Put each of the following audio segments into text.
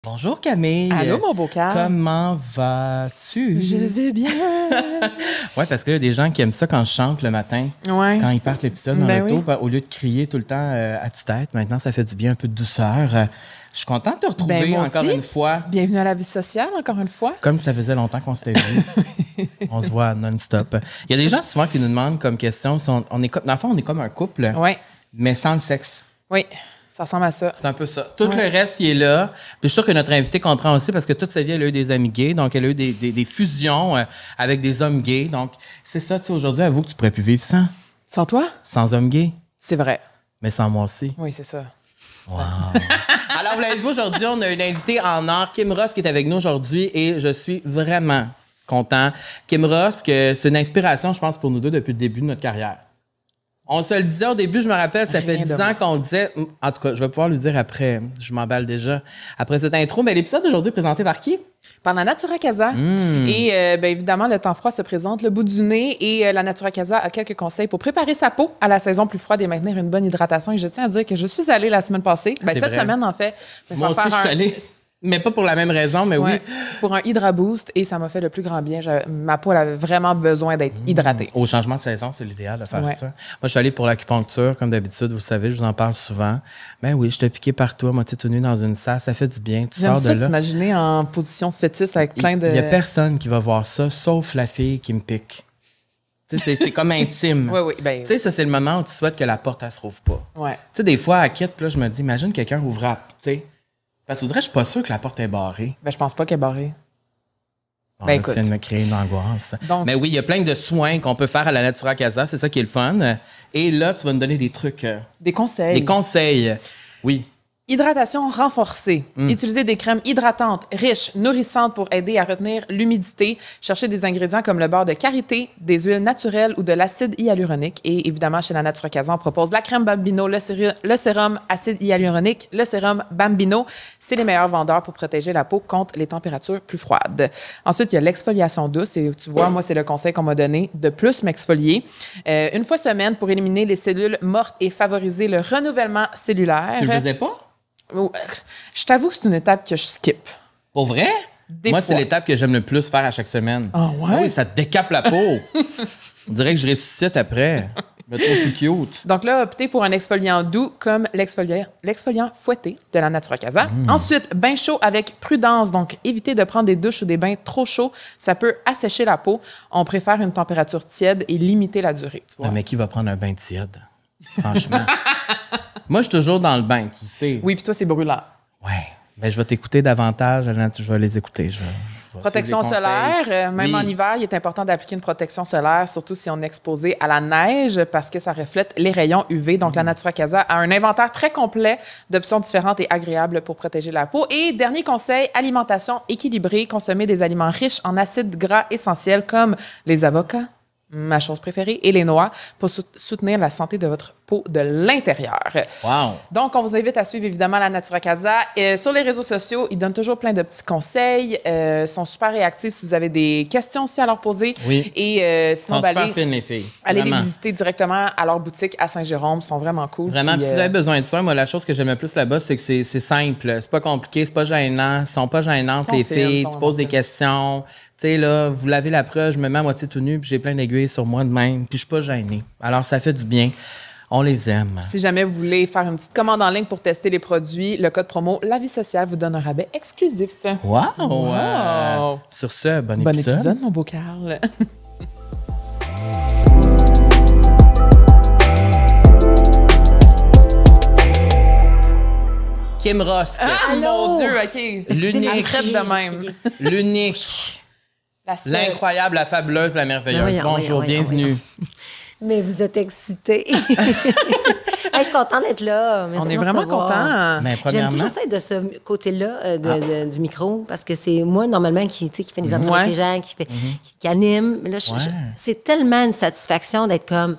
Bonjour Camille. Allô, mon beau cœur. Comment vas-tu? Je vais bien. Oui, parce qu'il y a des gens qui aiment ça quand je chante le matin. Ouais. Quand ils partent l'épisode dans Ben l'auto, oui. au lieu de crier tout le temps à tue-tête, maintenant ça fait du bien, un peu de douceur. Je suis contente de te retrouver Ben, moi encore aussi. une fois. Bienvenue à la vie sociale, encore une fois. Comme ça faisait longtemps qu'on s'était vu. On se voit non-stop. Il y a des gens souvent qui nous demandent comme question, si on est comme, dans le fond, on est comme un couple, Oui. mais sans le sexe. Oui, ça ressemble à ça. C'est un peu ça. Tout le reste, il est là. Puis je suis sûre que notre invité comprend aussi parce que toute sa vie, elle a eu des amis gays. Donc, elle a eu des fusions avec des hommes gays. Donc, c'est ça, tu sais, aujourd'hui, avoue que tu pourrais plus vivre sans. Sans toi? Sans hommes gays, C'est vrai. mais sans moi aussi. Oui, c'est ça. Wow. Alors, vous l'avez vu aujourd'hui, on a une invitée en or, Kim Ross, qui est avec nous aujourd'hui et je suis vraiment content. Kim Ross, que c'est une inspiration, je pense, pour nous deux depuis le début de notre carrière. On se le disait au début, je me rappelle, ça fait Rien 10 de ans qu'on disait... En tout cas, je vais pouvoir le dire après. Je m'emballe déjà. Après cette intro, mais l'épisode d'aujourd'hui est présenté par qui? Par la Natura Casa. Et bien évidemment, le temps froid se présente, le bout du nez. Et la Natura Casa a quelques conseils pour préparer sa peau à la saison plus froide et maintenir une bonne hydratation. Et je tiens à dire que je suis allée la semaine passée. Ben, C'est cette vrai. semaine, en fait. me Moi faire aussi, je suis allée. Mais pas pour la même raison, mais Ouais, oui. pour un Hydra Boost. Et ça m'a fait le plus grand bien. Ma peau, elle avait vraiment besoin d'être hydratée. Au changement de saison, c'est l'idéal de faire Ouais. ça. Moi, je suis allée pour l'acupuncture, comme d'habitude, vous savez, je vous en parle souvent. Ben oui, je t'ai piqué partout, à moitié tout nu dans une salle, ça fait du bien. Tu J'aime sors de ça là. t'imaginer en position fœtus avec plein de... Il n'y a personne qui va voir ça, sauf la fille qui me pique. Tu sais, c'est comme intime. Oui, oui, ben, Tu sais, ça, c'est le moment où tu souhaites que la porte, elle se rouvre pas. ouais. Tu sais, des fois, à quitte, puis là, je me dis, imagine quelqu'un ouvre, tu sais. Parce que je suis pas sûr que la porte est barrée. Ben, je pense pas qu'elle est barrée. Bon, Ben, là, écoute. tu viens de me créer une angoisse. Donc- Mais oui, il y a plein de soins qu'on peut faire à la Natura Casa, c'est ça qui est le fun. Et là, tu vas nous donner des trucs, Des conseils. des conseils. Oui. Hydratation renforcée. Utiliser des crèmes hydratantes, riches, nourrissantes pour aider à retenir l'humidité. Chercher des ingrédients comme le beurre de karité, des huiles naturelles ou de l'acide hyaluronique. Et évidemment, chez la Natura Casa, on propose la crème Bambino, le sérum acide hyaluronique, le sérum Bambino. C'est les meilleurs vendeurs pour protéger la peau contre les températures plus froides. Ensuite, il y a l'exfoliation douce. Et tu vois, moi, c'est le conseil qu'on m'a donné de plus m'exfolier. Une fois semaine pour éliminer les cellules mortes et favoriser le renouvellement cellulaire. Tu le faisais pas? Je t'avoue que c'est une étape que je skip. Pour vrai? Des Moi, fois. c'est l'étape que j'aime le plus faire à chaque semaine. Ah ouais? Oui, ça te décape la peau. On dirait que je ressuscite après. Je me trouve plus cute. Donc là, optez pour un exfoliant doux comme l'exfoliant fouetté de la Natura Casa. Ensuite, bain chaud avec prudence. Donc, évitez de prendre des douches ou des bains trop chauds. Ça peut assécher la peau. On préfère une température tiède et limiter la durée. Tu vois? Ouais, mais qui va prendre un bain tiède? Franchement. Moi, je suis toujours dans le bain, tu sais. Oui, puis toi, c'est brûlant. Ouais. Ben, je vais t'écouter davantage. Je vais les écouter. Je vais Protection suivre des conseils. solaire, même Oui. en hiver, il est important d'appliquer une protection solaire, surtout si on est exposé à la neige, parce que ça reflète les rayons UV. Donc, la Natura Casa a un inventaire très complet d'options différentes et agréables pour protéger la peau. Et dernier conseil, alimentation équilibrée. Consommer des aliments riches en acides gras essentiels comme les avocats, ma chose préférée, et les noix pour soutenir la santé de votre peau de l'intérieur. Wow. Donc, on vous invite à suivre évidemment la Natura Casa. Sur les réseaux sociaux, ils donnent toujours plein de petits conseils. Ils sont super réactifs si vous avez des questions aussi à leur poser. Oui. Et Ils sinon, sont ben, super fines, les filles. allez les Vraiment. visiter directement à leur boutique à Saint-Jérôme. Ils sont vraiment cool. Vraiment, Puis, puis si vous avez besoin de ça, moi, la chose que j'aime le plus là-bas, c'est que c'est simple. C'est pas compliqué, c'est pas gênant. Ils sont pas gênantes, Ils sont les fines, filles. ils sont Tu poses des vraiment questions. Tu sais, là, vous lavez la preuve, je me mets à moitié tout nu, puis j'ai plein d'aiguilles sur moi de même, puis je suis pas gênée. Alors, ça fait du bien. On les aime. Si jamais vous voulez faire une petite commande en ligne pour tester les produits, le code promo La Vie Sociale vous donne un rabais exclusif. Wow! Wow. Sur ce, bon Bon épisode. épisode, mon beau Carl. Kim Ross, Ah, Allô? mon Dieu, OK. L'unique. Elle traite de même. l'unique, La seule. l'incroyable, la fabuleuse, la merveilleuse. Voyons, Bonjour, voyons, bienvenue. Mais vous êtes excités. Hey, je suis contente d'être là. Merci On de est me vraiment recevoir. contents. Mais J'aime premièrement, toujours ça être de ce côté-là du micro parce que c'est moi, normalement, qui fait des entrevues avec les gens, qui anime. Mais là, c'est tellement une satisfaction d'être comme...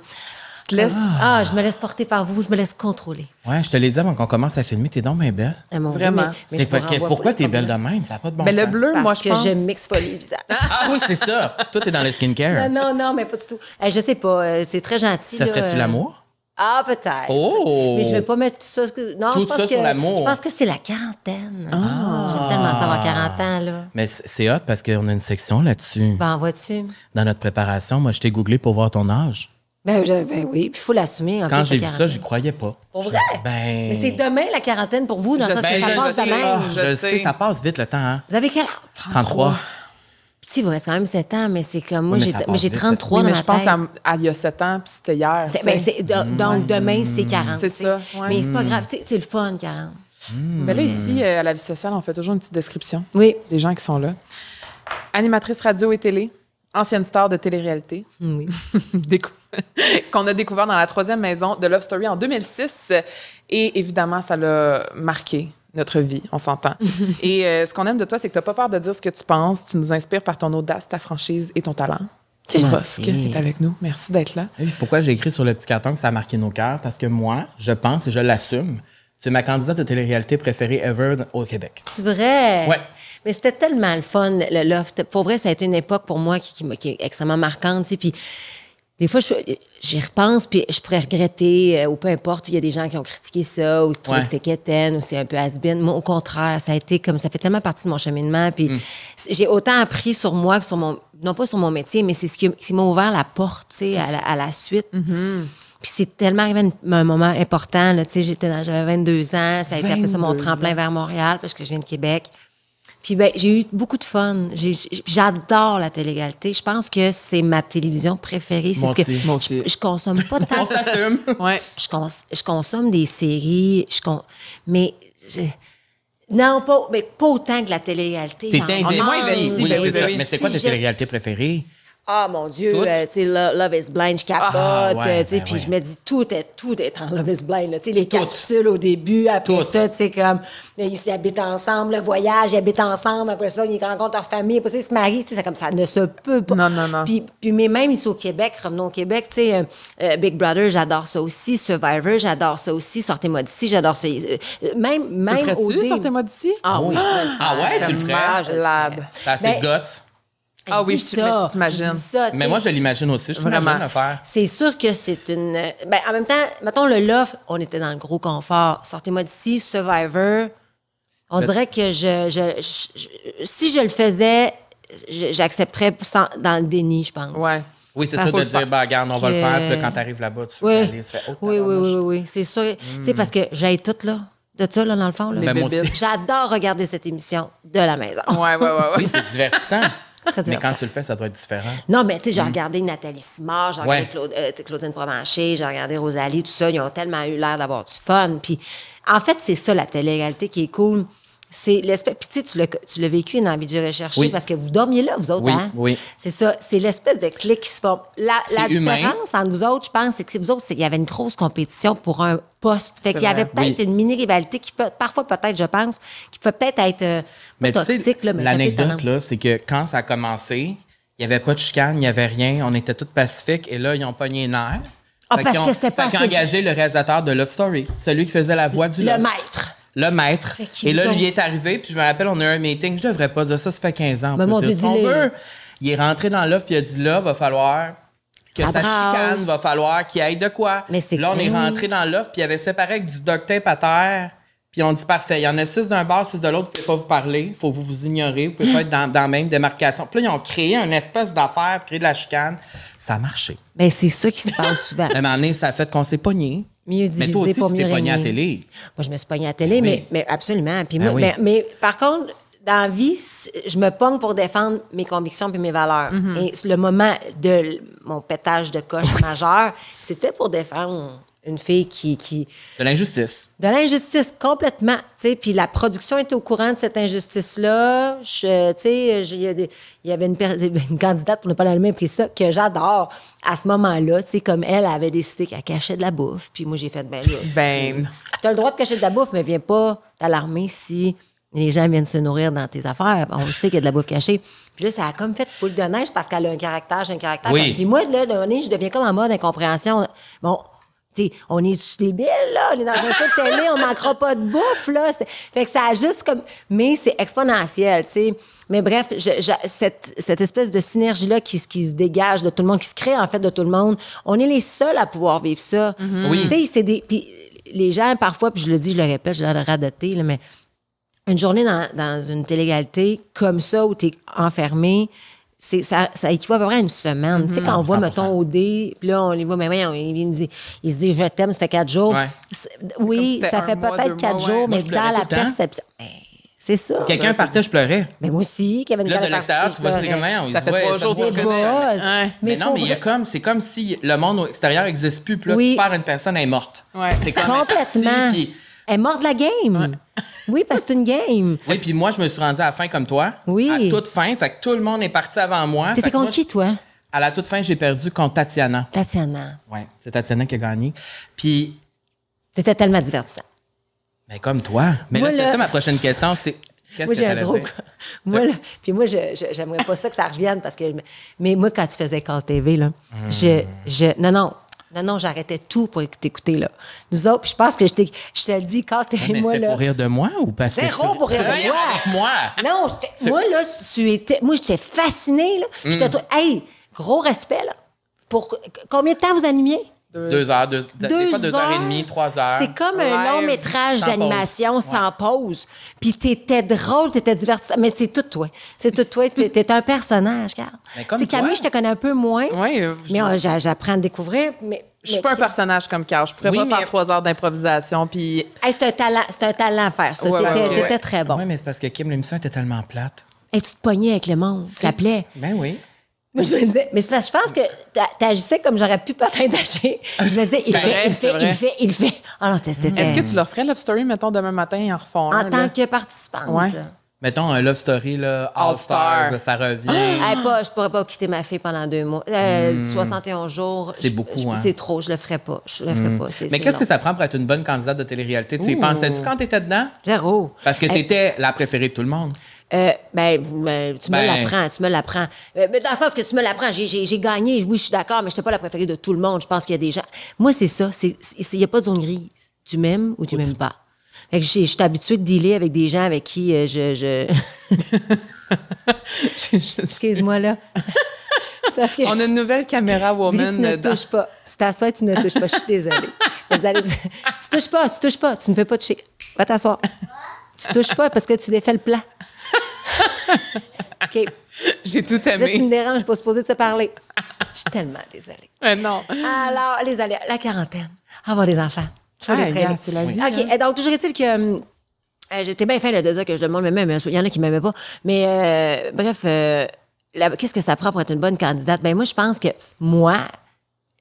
Tu te laisses... je me laisse porter par vous, je me laisse contrôler. ouais, je te l'ai dit avant qu'on commence à filmer, t'es donc bien belle. Ah, mon Dieu, Vraiment. mais C'est je vous pas- renvoie pourquoi pour t'es les belle de compliments. même? Ça n'a pas de bon Mais le sens. bleu, Parce moi, je que pense... je m'exfolie le visage. Ah oui, c'est ça. Toi, t'es dans le skincare. Non, mais pas du tout. Je sais pas, c'est très gentil. Ça là, serait-tu l'amour? Ah, peut-être. Oh! Mais je vais pas mettre tout ça... Non, Tout je pense ça que, sur l'amour. je pense que c'est la quarantaine. J'aime tellement ça avoir 40 ans, là. Mais c'est hot parce qu'on a une section là-dessus. Ben, vois-tu? Dans notre préparation, moi, je t'ai googlé pour voir ton âge. Ben oui, puis il faut l'assumer. Quand j'ai vu ça, j'y croyais pas. Pour vrai? Ben... Mais c'est demain la quarantaine pour vous, dans le sens que ça passe sais, demain. je sais, ça passe vite le temps, hein? Vous avez quel âge? 33. Puis tu sais, il vous reste quand même 7 ans, mais c'est comme moi, Oui, mais ça passe j'ai vite, 33 Oui, dans mais ma je pense tête. à il y a 7 ans, puis c'était hier. Donc, demain, c'est 40. C'est tu sais. ça, ouais. Mais c'est pas grave. Tu sais, c'est le fun, 40. Mais là, ici, à la vie sociale, on fait toujours une petite description Oui. des gens qui sont là. Animatrice radio et télé, ancienne star de télé-réalité, Oui. qu'on a découvert dans la 3e maison de Love Story en 2006. Et évidemment, ça l'a marqué notre vie, on s'entend. Et ce qu'on aime de toi, c'est que tu n'as pas peur de dire ce que tu penses. Tu nous inspires par ton audace, ta franchise et ton talent. Kim Rusk est avec nous. Merci d'être là. Et pourquoi j'ai écrit sur le petit carton que ça a marqué nos cœurs? Parce que moi, je pense et je l'assume, tu es ma candidate de télé-réalité préférée ever au Québec. C'est vrai? Ouais. Mais c'était tellement le fun, le loft. Pour vrai, ça a été une époque pour moi qui est extrêmement marquante. Tu sais, puis des fois, j'y repense, puis je pourrais regretter, ou peu importe, il y a des gens qui ont critiqué ça, ou qui trouvent que c'est quétaine, ou c'est un peu has-been. Moi, au contraire, ça a été comme, ça fait tellement partie de mon cheminement, puis j'ai autant appris sur moi que sur mon, non pas sur mon métier, mais c'est ce qui m'a ouvert la porte, tu sais, à la suite. Puis c'est tellement arrivé un moment important, là, tu sais, j'avais 22 ans, ça a été après ça mon tremplin vers Montréal, parce que je viens de Québec. Puis ben, j'ai eu beaucoup de fun. J'adore la télé-réalité. Je pense que c'est ma télévision préférée. C'est Moi aussi. Je consomme pas tant. On s'assume. Ouais. Je consomme des séries, mais non, mais pas autant que la télé-réalité. T'es J'en investi. mange. Oui, ben oui, c'est ben ça. oui. Mais c'est quoi ta télé-réalité préférée? Ah, mon Dieu, Toutes? tu sais, Love is Blind, je capote, ouais, tu sais, ben puis ouais. je me dis, tout est en Love is Blind, là, tu sais, les capsules au début, après Toutes. ça, tu sais, comme, ils habitent ensemble, le voyage, ils habitent ensemble, après ça, ils rencontrent leur famille, après ça, ils se marient, tu sais, c'est comme ça ne se peut pas. Non. Puis mais même ici au Québec, revenons au Québec, tu sais, Big Brother, j'adore ça aussi, Survivor, j'adore ça aussi, Sortez-moi d'ici, j'adore ça. Même Tu au ferais-tu, début. sortez-moi d'ici? Ah oui, je pourrais le faire. Ah ouais, tu le ferais? Je le Malade. ferais. T'as assez Ben, de guts. Ah oui, dis ça, je t'imagine. je dis ça, tu Mais sais. moi, je l'imagine aussi. Je t'imagine Vraiment. le faire. C'est sûr que c'est une... Ben, en même temps, mettons, le Love, on était dans le gros confort. Sortez-moi d'ici, Survivor. On dirait que si je le faisais, j'accepterais dans le déni, je pense. Ouais. Oui, c'est Parce ça de que- dire, bah, regarde, on va le que- faire. Puis là, quand t'arrives là-bas, tu Oui. fais aller, tu fais, oh, Oui, c'est sûr. Tu sais, parce que j'ai tout, là, de ça, là, dans le fond. Là. Ben, moi aussi. bébites. J'adore regarder cette émission de la maison. Ouais. Oui, c'est divertissant. Très Mais divertissant. quand tu le fais, ça doit être différent. Non, mais tu sais, j'ai regardé Nathalie Simard, j'ai regardé Ouais. Claudine Provencher, j'ai regardé Rosalie, tout ça. Ils ont tellement eu l'air d'avoir du fun. Puis, en fait, c'est ça, la télé-réalité qui est cool. C'est l'espèce... Puis, tu sais, tu l'as vécu dans Envie de rechercher Oui. parce que vous dormiez là, vous autres, Oui, hein? oui. C'est ça. C'est l'espèce de clic qui se forme. La C'est humain. différence entre vous autres, je pense, c'est que vous autres, c'est qu'il y avait une grosse compétition pour un poste. Fait qu'il y avait vrai. peut-être une mini-rivalité qui peut... Parfois, peut-être, je pense, qui peut peut-être être Mais pas tu toxique, sais, là, mais l'anecdote, un peu là, c'est que quand ça a commencé, il n'y avait pas de chicane, il n'y avait rien. On était tous pacifiques. Et là, ils ont pogné les nerfs. Ah, Fait parce qu'ils que c'était pas Fait qu'ils ont assez- engagé le réalisateur de Love Story, celui qui faisait la voix du Le Lost. maître. Le maître. Fait qu'ils Et là, ont- lui est arrivé, puis je me rappelle, on a eu un meeting. Je devrais pas dire ça, ça fait 15 ans. on Ben, peut mon dire Dieu, ce qu'on dis-le. veut. Il est rentré dans l'offre, puis il a dit là, va falloir que Ça ça brasse. chicane, va falloir qu'il aille de quoi. Mais c'est- Là, on est mais oui. rentré dans l'offre, puis il avait séparé avec du duct tape à terre. Puis on dit parfait, il y en a 6 d'un bord, 6 de l'autre, vous pouvez pas vous parler, il faut vous ignorer, vous pouvez pas être dans la même démarcation. Puis là, ils ont créé une espèce d'affaire, puis créé de la chicane. Ça a marché. Ben, c'est ça qui se passe souvent. À un moment donné, ça a fait qu'on s'est pogné. Mieux Mais divisé toi aussi, pour tu mieux t'es pogné à régner. la télé. Moi, je me suis pognée à la télé, Ben oui. mais absolument. Puis Ben moi, oui. mais par contre, dans la vie, je me pogne pour défendre mes convictions et mes valeurs. Et le moment de mon pétage de coche majeur, c'était pour défendre une fille qui De l'injustice. de l'injustice complètement, tu sais, puis la production était au courant de cette injustice-là. Tu sais, il y avait une candidate, pour ne pas la nommer, pris ça, que j'adore à ce moment-là, tu sais, comme elle avait décidé qu'elle cachait de la bouffe, puis moi, j'ai fait, ben là, Ben, t'as le droit de cacher de la bouffe, mais viens pas t'alarmer si les gens viennent se nourrir dans tes affaires. On sait qu'il y a de la bouffe cachée. Puis là, ça a comme fait boule de neige parce qu'elle a un caractère, j'ai un caractère. Oui. Puis moi, là, d'un moment donné, je deviens comme en mode incompréhension. Bon, T'sais, on est-tu débiles, là? On est dans un show de télé, on manquera pas de bouffe, là. Fait que ça a juste comme... Mais c'est exponentiel, tu sais. Mais bref, cette espèce de synergie-là qui se dégage de tout le monde, qui se crée, en fait, de tout le monde, on est les seuls à pouvoir vivre ça. Oui. Tu sais, c'est des... Puis les gens, parfois, puis je le dis, je le répète, j'ai l'air de radoter, là, mais une journée dans une télé-réalité comme ça, où t'es enfermé... Ça équivaut à peu près à une semaine. Tu sais, quand on voit, 100%. mettons, OD, puis là, on les voit, mais voyons, il se dit, je t'aime, ça fait 4 jours. Ouais. Oui, Comme si ça c'était fait un mois, peut-être 2 4 mois, jours, ouais. mais Moi, je pleurais dans la tout le temps. perception. C'est ça. Quelqu'un partait, je pleurais. Mais moi aussi, Kevin Là, de Calais l'extérieur, parti, tu vois, je c'est comme pleurais. on Ça se fait voit, 3 jours ça Des bouge. buzz. Ouais. Mais non, faut mais il y a vrai- comme, c'est comme si le monde extérieur n'existe plus. Puis là, Oui. tu perds une personne, elle est morte. Ouais. C'est comme Complètement. parti, puis- Elle est morte de la game. Oui, parce que c'est une game. Oui, puis moi, je me suis rendue à la fin comme toi. Oui. À toute fin. Fait que tout le monde est parti avant moi. Fait T'étais que moi, contre qui, toi? À la toute fin, j'ai perdu contre Tatiana. Tatiana. Oui, c'est Tatiana qui a gagné. Puis, T'étais tellement divertissant. ben, comme toi. Mais Moi, là, c'était là- ça ma prochaine question. C'est qu'est-ce Moi, que j'ai un t'allais gros... dire? Moi, là, puis moi, j'aimerais pas ça que ça revienne parce que... Mais moi, quand tu faisais Call TV, là, Non, j'arrêtais tout pour t'écouter, là. Nous autres, puis je pense que je te le dis, Call TV, Mais moi, c'était là... pour rire de moi ou parce que... Zéro pour rire de Rien toi. avec moi. Non, moi, là, moi, j'étais fascinée, là. Hey, gros respect, là. Pour combien de temps vous animiez? 2 heures, des fois 2 heures et demie, 3 heures. C'est comme un long Live, métrage sans d'animation pause. sans pause. Puis t'étais drôle, t'étais divertissant. Mais c'est tout toi. C'est tout toi. T'es un personnage, Carl. Mais comme Tu sais, Camille, toi. je te connais un peu moins. Oui, Mais j'apprends à te découvrir. je suis pas un personnage comme Carl. Je pourrais Oui, pas mais- faire 3 heures d'improvisation. Puis Hey, c'est un talent à faire, ça. Ouais, ouais, T'étais ouais. très bon. Oui, mais c'est parce que Kim, l'émission était tellement plate. Et tu te pognais avec le monde. Ça plaît. Ben oui. Moi, je me disais, mais c'est parce que je pense que t'agissais comme j'aurais pu peut-être agir. Je me disais, il C'est vrai, le c'est fait, vrai. il le fait, il le fait. Ah non, c'était... est-ce que tu leur ferais Love Story, mettons, demain matin, ils en refont un, En là? tant que participante. Ouais. Mettons un Love Story, là, All Stars, All-Star. là, ça revient. Hey, je pourrais pas quitter ma fille pendant 2 mois. 71 jours. C'est beaucoup, hein. C'est trop, je le ferais pas. Je le ferais pas. Mais qu'est-ce que ça prend pour être une bonne candidate de télé-réalité? Tu y pensais-tu quand t'étais dedans? Zéro. Parce que Hey, t'étais la préférée de tout le monde. tu me l'apprends. Mais dans le sens que tu me l'apprends, j'ai gagné, oui, je suis d'accord, mais je n'étais pas la préférée de tout le monde. Je pense qu'il y a des gens... Moi, c'est ça. Il n'y a pas de zone grise. Tu m'aimes ou tu m'aimes pas. Fait que je suis habituée de dealer avec des gens avec qui Excuse-moi, là. C'est parce que... On a une nouvelle caméra Billy, woman. tu ne dans- touches pas. Tu t'assois, tu ne touches pas. Je suis désolée. Vous allez dire, tu touches pas. Tu ne peux pas toucher. Va t'asseoir. Tu touches pas parce que tu défais le plat. OK. J'ai tout Là, tu me aimé. déranges, je suis pas supposée de se parler. Je suis tellement désolée. Mais non. Alors, la quarantaine. Avoir des enfants. Faut Ah, les traîner. regarde, c'est la vie, OK. hein. Et donc, toujours est-il que... j'étais bien fan de dire que je le monde m'aimait, mais il y en a qui ne m'aimaient pas. Mais bref, qu'est-ce que ça prend pour être une bonne candidate? Ben moi, je pense que moi,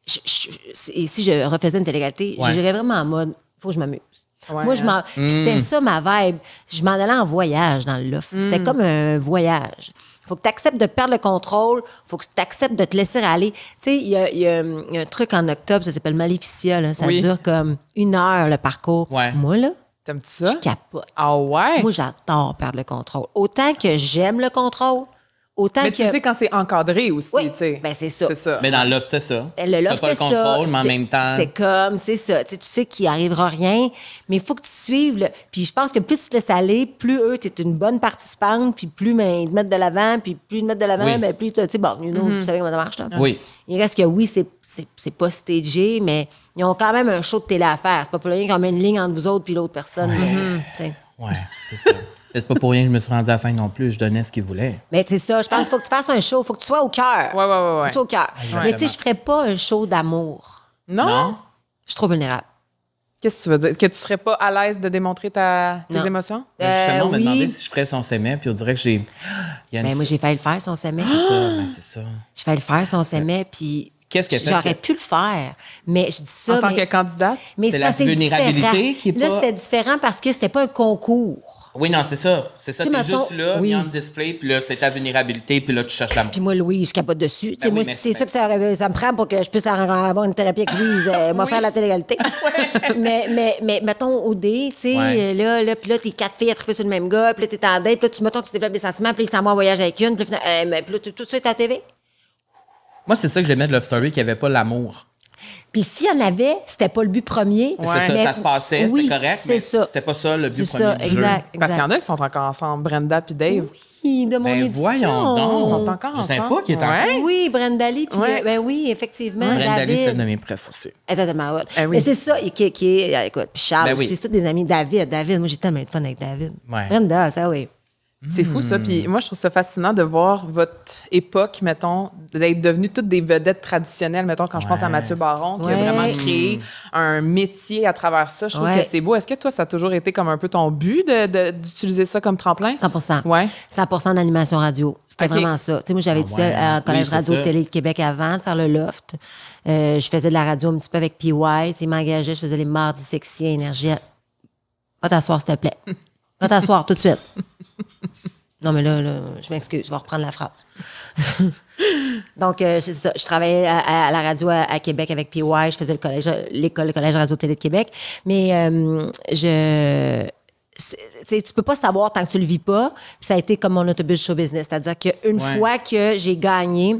si je refaisais une télé-réalité, Ouais. j'irais vraiment en mode « faut que je m'amuse ». Ouais, Moi, hein. c'était ça ma vibe. Je m'en allais en voyage dans le loft. C'était comme un voyage. Faut que tu acceptes de perdre le contrôle. Faut que tu acceptes de te laisser aller. Tu sais, il y a un truc en octobre, ça s'appelle Maleficia. Là. Ça Oui. dure comme 1 heure, le parcours. Ouais. Moi, là, T'aimes-tu ça? je capote. Ah ouais? Moi, j'adore perdre le contrôle. Autant que j'aime le contrôle, autant Mais que... tu sais, quand c'est encadré aussi, Oui, tu sais. ben, c'est ça. C'est ça. Mais dans le Love, c'était ça. Le love, T'as pas le c'était contrôle, ça. mais en C'était- même temps... C'était comme, c'est ça. Tu sais qu'il arrivera rien, mais il faut que tu suives. Puis je pense que plus tu te laisses aller, plus eux, tu es une bonne participante, puis plus ils te mettent de l'avant, puis plus ils te mettent de l'avant, Oui. ben, plus tu sais, bon, tu savais comment ça marche. Là. Oui. Il reste que oui, c'est pas stagé, mais ils ont quand même un show de télé à faire. C'est pas pour rien qu'on met une ligne entre vous autres puis l'autre personne. Tu sais. Ouais, c'est ça. C'est pas pour rien que je me suis rendu à la fin non plus. Je donnais ce qu'ils voulaient. Mais c'est ça, je pense qu'il faut que tu fasses un show, il faut que tu sois au cœur. Ouais. Faut que tu sois au cœur. Mais tu sais, je ferais pas un show d'amour. Non? Non? Je suis trop vulnérable. Qu'est-ce que tu veux dire? Que tu serais pas à l'aise de démontrer tes Non. émotions? Justement, on me oui. demandait si je ferais son s'aimait, puis on dirait que j'ai... Il y a une... Ben, moi, j'ai failli le faire si on s'aimait. c'est ça. J'ai failli le faire si on s'aimait, puis Qu'est-ce qui a fait j'aurais que- pu le faire. Mais je dis ça, En tant mais, que candidate? mais C'est la parce que vulnérabilité différent. qui est Là, pas- c'était différent parce que c'était pas un concours. Oui, non, c'est ça. C'est ça, Tu sais, t'es mettons, juste là, oui. mis en display, puis là, c'est ta vulnérabilité, puis là, tu cherches l'amour. Puis moi, Louis, je capote dessus. Tu sais, oui, moi, mais c'est c'est- ça que ça me prend pour que je puisse avoir une thérapie avec Louise, moi faire la télé-réalité. mais mettons, au dé, tu sais, Ouais. puis là, t'es 4 filles à triper sur le même gars, puis là, t'es en date, puis là, mettons, tu développes des sentiments, puis là, il s'en va en voyage avec une, puis là, tout ça est à la TV. Moi, c'est ça que j'aimais de Love Story, qu'il n'y avait pas l'amour. Puis s'il y en avait, c'était pas le but premier. C'est ça, mais- ça se passait, oui, c'était correct, c'est mais ça. c'était pas ça le but C'est premier ça, du jeu. exact. Parce qu'il y en a qui sont encore ensemble, Brenda puis Dave. Oui, de mon Ben édition. voyons donc. Ils sont encore Je savais ensemble. pas qu'il était Ouais. encore. Oui, Brenda Lee, puis Ouais. ben oui, effectivement, Brenda Lee, c'est David. de mes préfs aussi. Elle était tellement hot. Ah oui. Mais c'est ça, qui est, écoute, puis Charles Ben oui. aussi, c'est tous des amis. David, moi, j'ai tellement de fun avec David. Ouais. Brenda, ça oui. C'est fou, ça. Puis moi, je trouve ça fascinant de voir votre époque, mettons, d'être devenues toutes des vedettes traditionnelles. Mettons, quand je pense à Mathieu Baron, qui a Ouais. vraiment créé un métier à travers ça. Je trouve Ouais. que c'est beau. Est-ce que toi, ça a toujours été comme un peu ton but d'utiliser ça comme tremplin? 100 Ouais. 100 d'animation radio. C'était OK. vraiment ça. Tu sais, moi, j'avais étudié ouais. à Collège Oui, c'est Radio ça. Télé de Québec avant de faire le loft. Je faisais de la radio un petit peu avec PY. Tu sais, il m'engageait, je faisais les mardis sexy, énergie. Va t'asseoir, s'il te plaît. Va t'asseoir tout de suite. Non, mais là, je m'excuse, je vais reprendre la phrase. Donc, c'est ça. Je travaillais à la radio à Québec avec PY. Je faisais le Collège Radio Télé de Québec. Mais tu peux pas savoir tant que tu le vis pas. Puis ça a été comme mon autobus show business. C'est-à-dire qu'une Ouais. fois que j'ai gagné,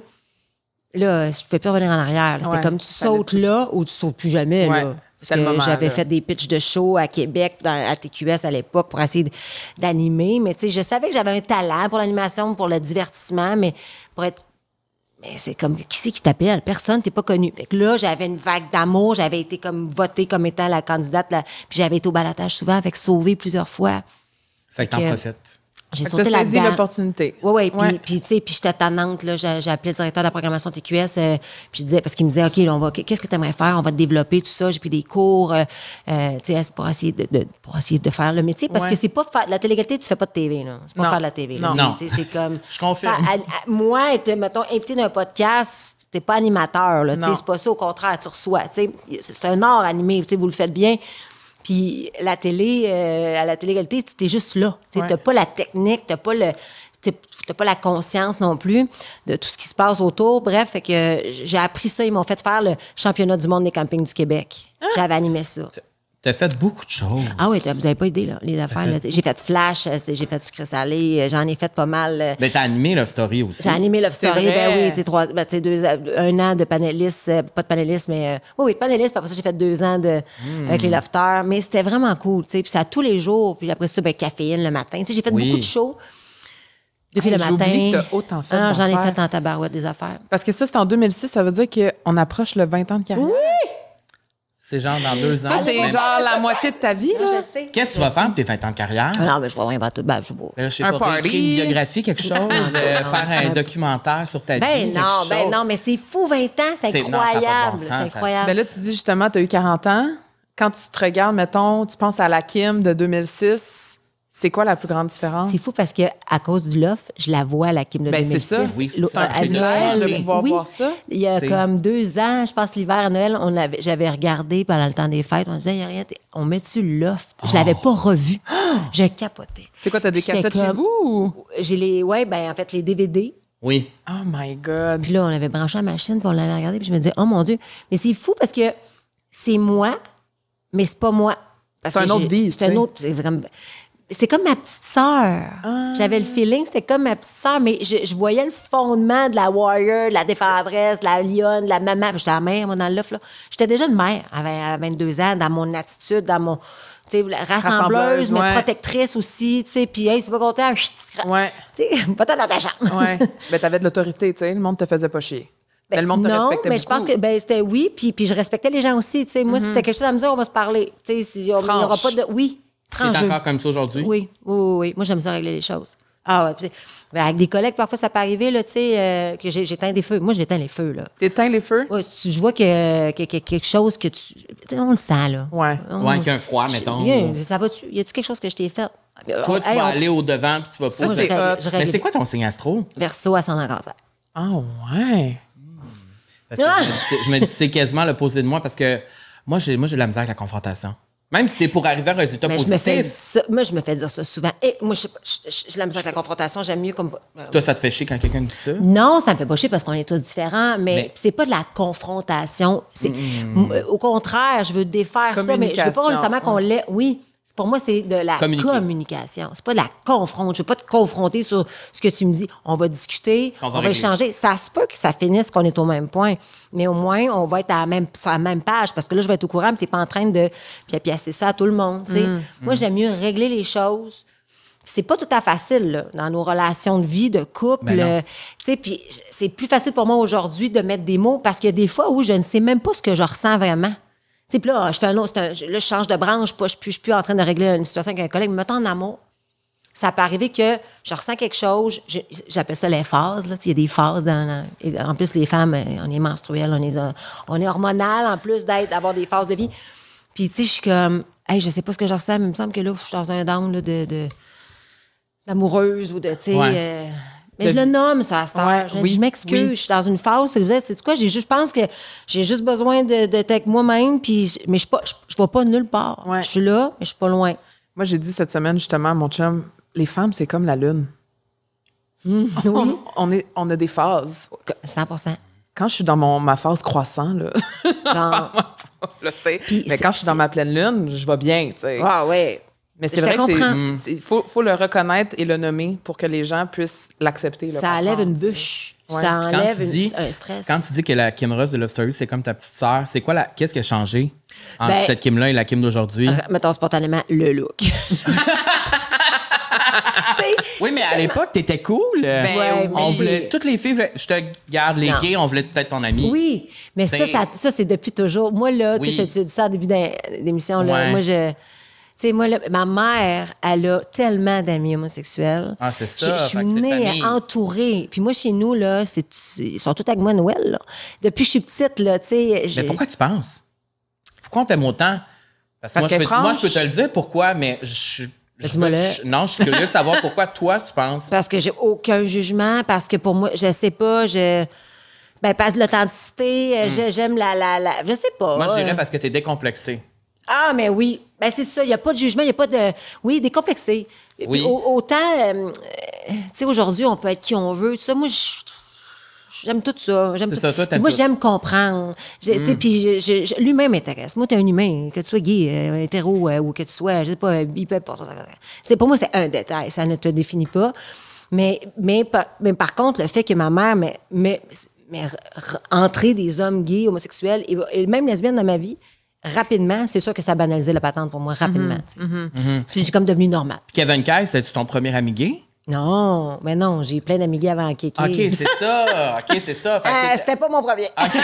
là, je ne pouvais plus revenir en arrière. Là. C'était Ouais, comme tu fallait sautes là ou tu sautes plus jamais. Ouais, Là. c'était Parce le que moment, j'avais là. fait des pitchs de show à Québec, à TQS à l'époque, pour essayer d'animer. Mais tu sais, je savais que j'avais un talent pour l'animation, pour le divertissement, mais pour être... Mais c'est comme, qui c'est qui t'appelle? Personne, t'es pas connu. Fait que là, j'avais une vague d'amour. J'avais été comme votée comme étant la candidate. Là, puis j'avais été au balotage souvent, avec sauvé plusieurs fois. Fait que t'en que- profites. J'ai Fait que sauté t'as saisi là-dedans. l'opportunité. Oui, Ouais. puis tu sais, puis j'étais tannante, là, j'ai appelé le directeur de la programmation TQS, puis je disais, parce qu'il me disait, OK, là, qu'est-ce que tu aimerais faire? On va te développer, tout ça. J'ai pris des cours, tu sais, pour essayer de faire le métier, parce Ouais. que c'est pas faire, la télé-réalité, tu fais pas de TV, là. C'est pas Non. faire de la TV, là. Non. Tu sais, c'est comme... Je confirme. Moi, être, mettons, invité d'un podcast, t'es pas animateur, là, tu sais, Non. c'est pas ça, au contraire, tu reçois, tu sais, c'est un art animé, tu sais, vous le faites bien. Puis la télé, à la télé-réalité, tu es juste là. Tu Ouais. n'as pas la technique, tu n'as pas la conscience non plus de tout ce qui se passe autour. Bref, fait que j'ai appris ça. Ils m'ont fait faire le championnat du monde des campings du Québec. J'avais animé ça. T'as fait beaucoup de choses. Ah oui, vous n'avez pas idée, là, les affaires. Là. J'ai fait Flash, j'ai fait Sucré Salé, j'en ai fait pas mal. Ben, t'as animé Love Story aussi. J'ai animé Love C'est Story, vrai. ben oui, un an de panéliste, pas de panéliste, mais oui, de panéliste, puis après ça, j'ai fait 2 ans avec les lofters, mais c'était vraiment cool, tu sais, puis c'est à tous les jours, puis après ça, ben, caféine le matin, tu sais, j'ai fait Oui. beaucoup de shows, de filles Hey, le j'oublie matin. que t'as autant fait Ah non, j'en ai d'affaires. fait en tabarouette des affaires. Parce que ça, c'est en 2006, ça veut dire qu'on approche le 20 ans de carrière. C'est genre dans 2 ans. Ça, c'est Ouais. genre la moitié de ta vie, Non, là. je sais. Qu'est-ce que tu vas faire pour tes 20 ans de carrière? Ah non, mais je vais rien tout. Ben, je sais pas. Je sais Un pas, party. écrire une biographie, quelque chose, faire un documentaire sur ta vie. Ben quelque chose. non, mais c'est fou, 20 ans, c'est C'est- non, ça a pas de bon incroyable. sens, C'est ça. incroyable. Ben là, tu dis justement, tu as eu 40 ans. Quand tu te regardes, mettons, tu penses à la Kim de 2006, c'est quoi la plus grande différence? C'est fou parce que à cause du loft, je la vois, la Kim de Ben, 2006. c'est ça. Oui, c'est L'eau- ça. à C'est Noël, de pouvoir oui, voir ça. Il y a C'est- comme 2 ans, je pense l'hiver à Noël, j'avais regardé pendant le temps des fêtes, on disait, il y a rien, on met-tu le loft? Je l'avais pas revu. Je capotais. C'est quoi, t'as des J'étais cassettes chez comme- vous? Ou? J'ai en fait, les DVD. Oui. Oh my God. Puis là, on avait branché la machine, puis on l'avait regardé, puis je me disais, oh mon Dieu. Mais c'est fou parce que c'est moi, mais c'est pas moi. Parce C'est que une autre vie, C'est tu sais. un autre. C'est comme ma petite sœur. J'avais le feeling, c'était comme ma petite sœur, mais je voyais le fondement de la warrior, de la défendresse, de la lionne, de la maman. Puis j'étais la mère, moi, dans le loft, là. J'étais déjà une mère à 22 ans, dans mon attitude, dans mon. Tu sais, rassembleuse, mais ouais. protectrice aussi, tu sais. Puis, hey, c'est pas content, Ouais. tu sais, pas dans ta chambre. Ouais. Ben, t'avais de l'autorité, tu sais. Le monde te faisait pas chier. Mais le monde te non, respectait mais beaucoup. je pense que c'était oui, puis je respectais les gens aussi. Tu sais, moi, si c'était quelque chose à me dire, on va se parler. Tu sais, il n'y aura Franche. pas de. Oui, T'es franc jeu. encore comme ça aujourd'hui? Oui. Moi, j'aime ça régler les choses. Ah ouais, puis ben, avec des collègues, parfois, ça peut arriver, là, tu sais, que j'éteins des feux. Moi, j'éteins les feux, là. T'éteins les feux? Ouais, si je vois que quelque chose que tu sais, on le sent, là. Ouais. Ouais, qu'il y a un froid, mettons. Ça va-tu? Y a-tu quelque chose que je t'ai fait? Toi, tu Hey, vas aller au-devant puis tu vas Ça, pas. c'est hot. Mais c'est quoi ton signe astro? Verseau ascendant cancer. Ah, ouais. Parce que je me dis, c'est quasiment l'opposé de moi parce que moi, j'ai de la misère avec la confrontation. Même si c'est pour arriver à un résultat Mais positif. moi, je me fais dire ça souvent. Et moi, je l'aime ça avec la confrontation. J'aime mieux comme. Toi, ça te fait chier quand quelqu'un dit ça? Non, ça me fait pas chier parce qu'on est tous différents, mais Mais- c'est pas de la confrontation. Au contraire, je veux défaire ça, mais je veux pas Communication, nécessairement qu'on l'ait. Oui, c'est pour moi, c'est de la communication. C'est pas de la confronte. Je veux pas te confronter sur ce que tu me dis. On va discuter, on va échanger. Ça se peut que ça finisse qu'on est au même point. Mais au moins, on va être sur la même page. Parce que là, je vais être au courant, mais t'es pas en train de piasser ça à tout le monde. Moi, j'aime mieux régler les choses. C'est pas tout à fait facile, là, dans nos relations de vie, de couple. Puis c'est plus facile pour moi aujourd'hui de mettre des mots parce qu'il y a des fois où je ne sais même pas ce que je ressens vraiment. Puis là, je fais là, je change de branche, je suis plus en train de régler une situation avec un collègue, mais mettons en amour. Ça peut arriver que je ressens quelque chose, j'appelle ça les phases. Là. Il y a des phases. En plus, les femmes, on est menstruelles, on est hormonales, en plus d'avoir des phases de vie. Puis, tu sais, je suis comme, hey, je sais pas ce que je ressens, mais il me semble que là, je suis dans un down là, d'amoureuse ou de, tu sais... mais je le nomme, ça, à cette heure. Je m'excuse, je suis dans une phase. C'est quoi? Je pense que j'ai juste besoin d'être avec moi-même, mais je ne vais pas nulle part. Je suis là, mais je suis pas loin. Moi, j'ai dit cette semaine, justement, à mon chum, les femmes, c'est comme la lune. Oui. On a des phases. 100%. Quand je suis dans ma phase croissant, là, genre... là, mais quand je suis dans ma pleine lune, je vais bien, tu sais. Ah ouais. Mais c'est vrai qu'il faut le reconnaître et le nommer pour que les gens puissent l'accepter. Ça enlève une bûche. Ouais. Ça enlève un stress. Quand tu dis que la Kim Ross de Love Story, c'est comme ta petite sœur, c'est quoi qu'est-ce qui a changé entre cette Kim-là et la Kim d'aujourd'hui? Mettons spontanément, le look. Oui, mais à l'époque, t'étais cool. On voulait, toutes les filles, je te garde, les gays, on voulait peut-être ton ami. Oui, mais ça, c'est depuis toujours. Moi, là, tu as dit ça au début d'émission, là, moi, tu sais, moi, là, ma mère, elle a tellement d'amis homosexuels. Ah, c'est ça. Je suis née entourée. Puis moi, chez nous, là, ils sont tous avec moi à Noël, là. Depuis que je suis petite, là, tu sais... Mais pourquoi tu penses? Pourquoi on t'aime autant? Parce que moi, je peux te le dire pourquoi, mais non, je suis curieux de savoir pourquoi toi, tu penses. Parce que j'ai aucun jugement, parce que pour moi, je sais pas, parce de l'authenticité, j'aime je sais pas. Moi, je dirais parce que t'es décomplexée. Ah, mais oui. Ben, c'est ça. Il n'y a pas de jugement, il n'y a pas de... Oui, décomplexé. Oui. Autant, tu sais, aujourd'hui, on peut être qui on veut. Tout ça, moi, j'aime tout ça. Moi, j'aime comprendre. Puis l'humain m'intéresse. Moi, t'es un humain. Que tu sois gay, hétéro ou que tu sois, je sais pas, pour moi, c'est un détail. Ça ne te définit pas. Mais par contre, le fait que ma mère m'ait entré des hommes gays, homosexuels et même lesbiennes dans ma vie, rapidement, c'est sûr que ça a banalisé la patente pour moi, rapidement. Puis j'ai comme devenu normal. Kevin Kay, c'était-tu ton premier ami gay? Non, mais non, j'ai eu plein d'amis gays avant Kéké. OK, c'est ça. C'était pas mon premier. Okay.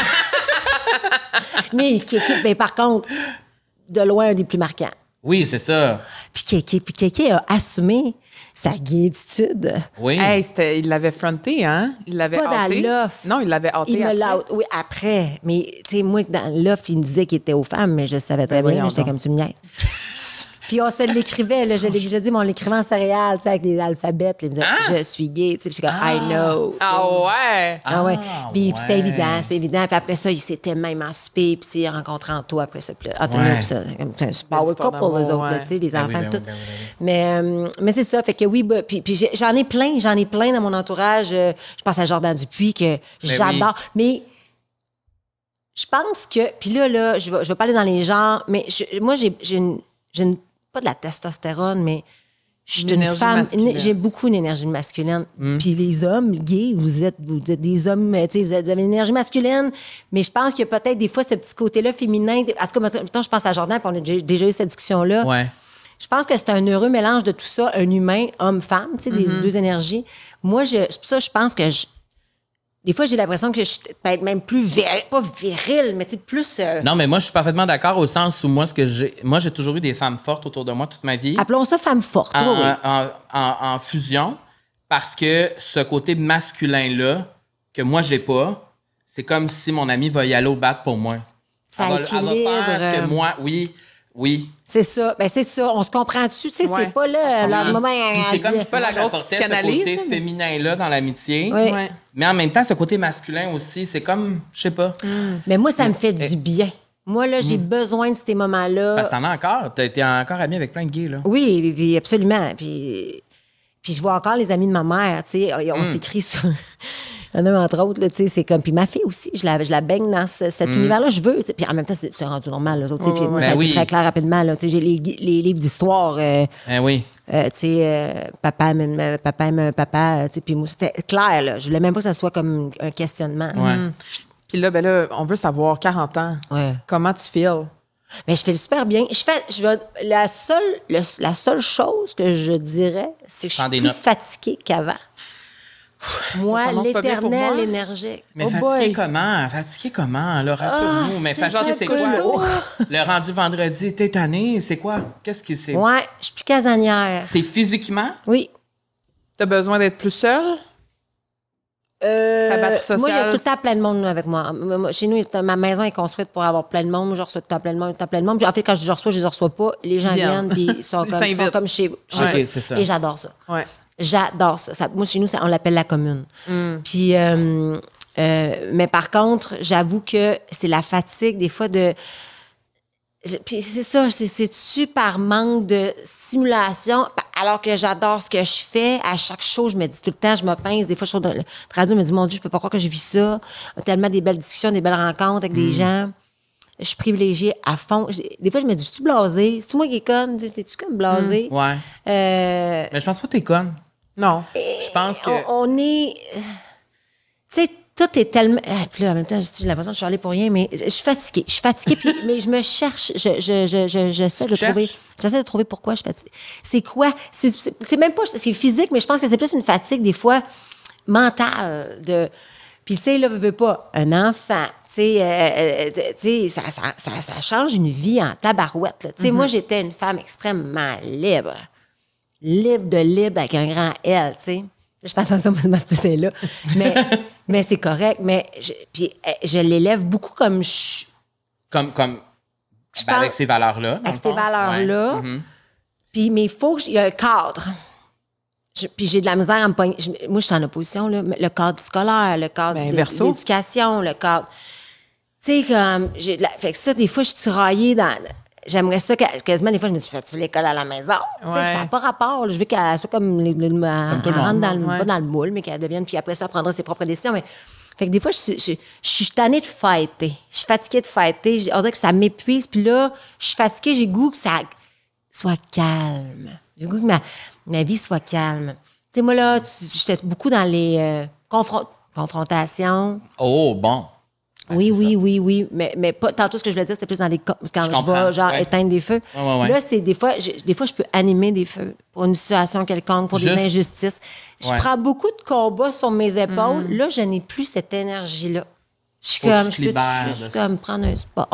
Mais Kéké, par contre, de loin, un des plus marquants. Oui, c'est ça. Puis Kéké a assumé sa gaietude. Oui. Hey, il l'avait fronté, hein? Il l'avait pas hâté. Dans l'offre. Non, il l'avait hâté après. Oui, après. Mais, tu sais, moi, dans l'offre, il me disait qu'il était aux femmes, mais je savais très bien. J'étais comme tu me niaises. Puis on se l'écrivait, là, je l'ai déjà dit, mais on l'écrivait en céréales, tu sais, avec les alphabets. Il me disait, je suis gay, tu sais, puis j'étais comme, I know. Ah ouais? Ah ouais. Puis c'était évident. Puis après ça, il s'était même emancipé, puis il a rencontré Anto après ça. Antonio, puis ça. C'est un power couple, les autres, tu sais, les enfants, tout. Mais c'est ça, fait que oui, puis j'en ai plein dans mon entourage. Je pense à Jordan Dupuis, que j'adore. Mais je pense que, puis là, je vais pas aller dans les genres, mais moi, j'ai pas de la testostérone, mais je suis une femme. J'ai beaucoup d'énergie masculine. Puis les hommes gays, vous êtes des hommes, tu sais, vous avez une énergie masculine, mais je pense qu'il y a peut-être des fois ce petit côté-là féminin. En tout cas, maintenant, je pense à Jordan, puis on a déjà eu cette discussion-là. Ouais. Je pense que c'est un heureux mélange de tout ça, un humain, homme-femme, tu sais, des deux énergies. Moi, c'est pour ça, je pense que des fois, j'ai l'impression que je suis peut-être même plus pas viril, mais tu sais, plus... Non, mais moi, je suis parfaitement d'accord au sens où moi, j'ai toujours eu des femmes fortes autour de moi toute ma vie. Appelons ça femme forte, en fusion, parce que ce côté masculin-là, que moi, j'ai pas, c'est comme si mon ami va y aller au bat pour moi. Ça elle va faire ce que moi... Oui. C'est ça. Ben, c'est ça. On se comprend dessus. Tu sais, c'est pas là, le moment... C'est comme si la grosse ce côté féminin-là dans l'amitié. Oui. Mais en même temps, ce côté masculin aussi, c'est comme, je sais pas. Mais moi, ça me fait du bien. Moi, là, j'ai besoin de ces moments-là. Parce que t'en as encore. T'es encore amie avec plein de gays, là. Oui, absolument. Puis je vois encore les amis de ma mère, tu sais. On s'écrit sur... entre autres, là, tu sais, c'est comme... Puis ma fille aussi, je la baigne dans cet univers-là, je veux. Puis en même temps, c'est rendu normal, là, puis moi, ça a été très clair rapidement, là. Tu sais, j'ai les livres d'histoire... oui. tu sais, papa aime papa, tu sais, puis moi, c'était clair, là. Je voulais même pas que ça soit comme un questionnement. Ouais. Puis là, on veut savoir, 40 ans, comment tu feels? Mais je fais super bien. La seule chose que je dirais, c'est que je suis plus fatiguée qu'avant. Moi, l'éternel énergique. Mais fatiguée comment? Fatiguée comment? Là, rassure-nous. Mais fatiguée, c'est quoi? Le rendu vendredi, t'es tannée, c'est quoi? Qu'est-ce qui c'est? Ouais, je suis plus casanière. C'est physiquement? Oui. T'as besoin d'être plus seule? Ta batterie sociale? Moi, il y a tout le temps plein de monde avec moi. Chez nous, ma maison est construite pour avoir plein de monde. Moi, je reçois tout le temps plein de monde. Puis en fait, quand je les reçois pas. Les gens viennent, puis ils sont comme chez vous. OK, c'est ça. Et j'adore ça. Ouais. J'adore ça. Moi, chez nous, on l'appelle la commune. Puis, mais par contre, j'avoue que c'est la fatigue, des fois, de... Puis c'est ça, c'est-tu par manque de stimulation, alors que j'adore ce que je fais. À chaque show, je me dis tout le temps, je me pince. Des fois, je suis dans le radio, je me dis, mon Dieu, je peux pas croire que j'ai vu ça. Tellement des belles discussions, des belles rencontres avec des gens. Je suis privilégiée à fond. Des fois, je me dis, suis-tu blasée? C'est-tu moi qui est conne? T'es-tu comme blasée? Ouais. Mais je pense pas que t'es conne. Non. Je pense que... On est... Tu sais, tout est tellement... puis là, en même temps, j'ai l'impression que je suis allée pour rien, mais je suis fatiguée. Puis, mais je me cherche. J'essaie de trouver pourquoi je suis fatiguée. C'est quoi? C'est même pas... C'est physique, mais je pense que c'est plus une fatigue, des fois, mentale. Puis, tu sais, là, veux pas, un enfant, tu sais, ça change une vie en tabarouette. Tu sais, moi, j'étais une femme extrêmement libre. Libre avec un grand L, tu sais. Je fais attention parce que ma petite est là. Mais c'est correct. Mais je l'élève beaucoup comme avec ces valeurs-là. Avec ces valeurs-là. Ouais. Puis, mais il faut qu'il y ait un cadre. Puis j'ai de la misère à me pogner. Moi, je suis en opposition, là. Le cadre scolaire, le cadre de l'éducation, le cadre... Tu sais, comme... Fait que ça, des fois, je suis tiraillée dans... J'aimerais ça quasiment, des fois, je me dis, fais-tu l'école à la maison? Ouais. Ça n'a pas rapport. Je veux qu'elle soit comme tout le monde. Pas dans le moule, mais qu'elle devienne, puis après ça, elle prendra ses propres décisions. Mais, fait que des fois, je suis tannée de fighter. Je suis fatiguée de fighter. On dirait que ça m'épuise. Puis là, je suis fatiguée, j'ai goût que ça soit calme. J'ai goût que ma vie soit calme. Tu sais, moi, là, j'étais beaucoup dans les confrontations. Oh, bon. Oui. Mais pas, tantôt, ce que je voulais dire, c'était plus dans les... Quand je vais, éteindre des feux. Ouais. Là, c'est des fois, je peux animer des feux pour une situation quelconque, pour des injustices. Je prends beaucoup de combats sur mes épaules. Là, je n'ai plus cette énergie-là. Je peux juste comme prendre un spa.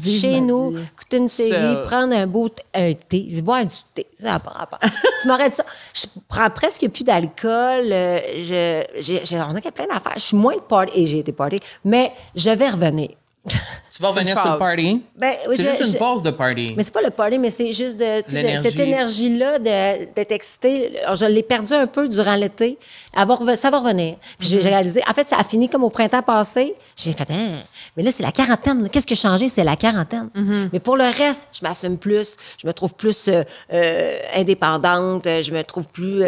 Chez nous, écouter une série, prendre un thé. Je vais boire du thé. Ça n'a pas rapport. Tu m'aurais dit ça. Je prends presque plus d'alcool. On dirait qu'il y a plein d'affaires. Je suis moins de party. Et j'ai été party. Mais je vais revenir. Tu vas revenir sur le party? C'est juste une pause de party. Mais c'est pas le party, mais c'est juste cette énergie-là d'être excitée. Je l'ai perdue un peu durant l'été. Ça va revenir. Puis j'ai réalisé... En fait, ça a fini comme au printemps passé. J'ai fait, mais là, c'est la quarantaine. Qu'est-ce qui a changé? C'est la quarantaine. Mais pour le reste, je m'assume plus. Je me trouve plus indépendante. Je me trouve plus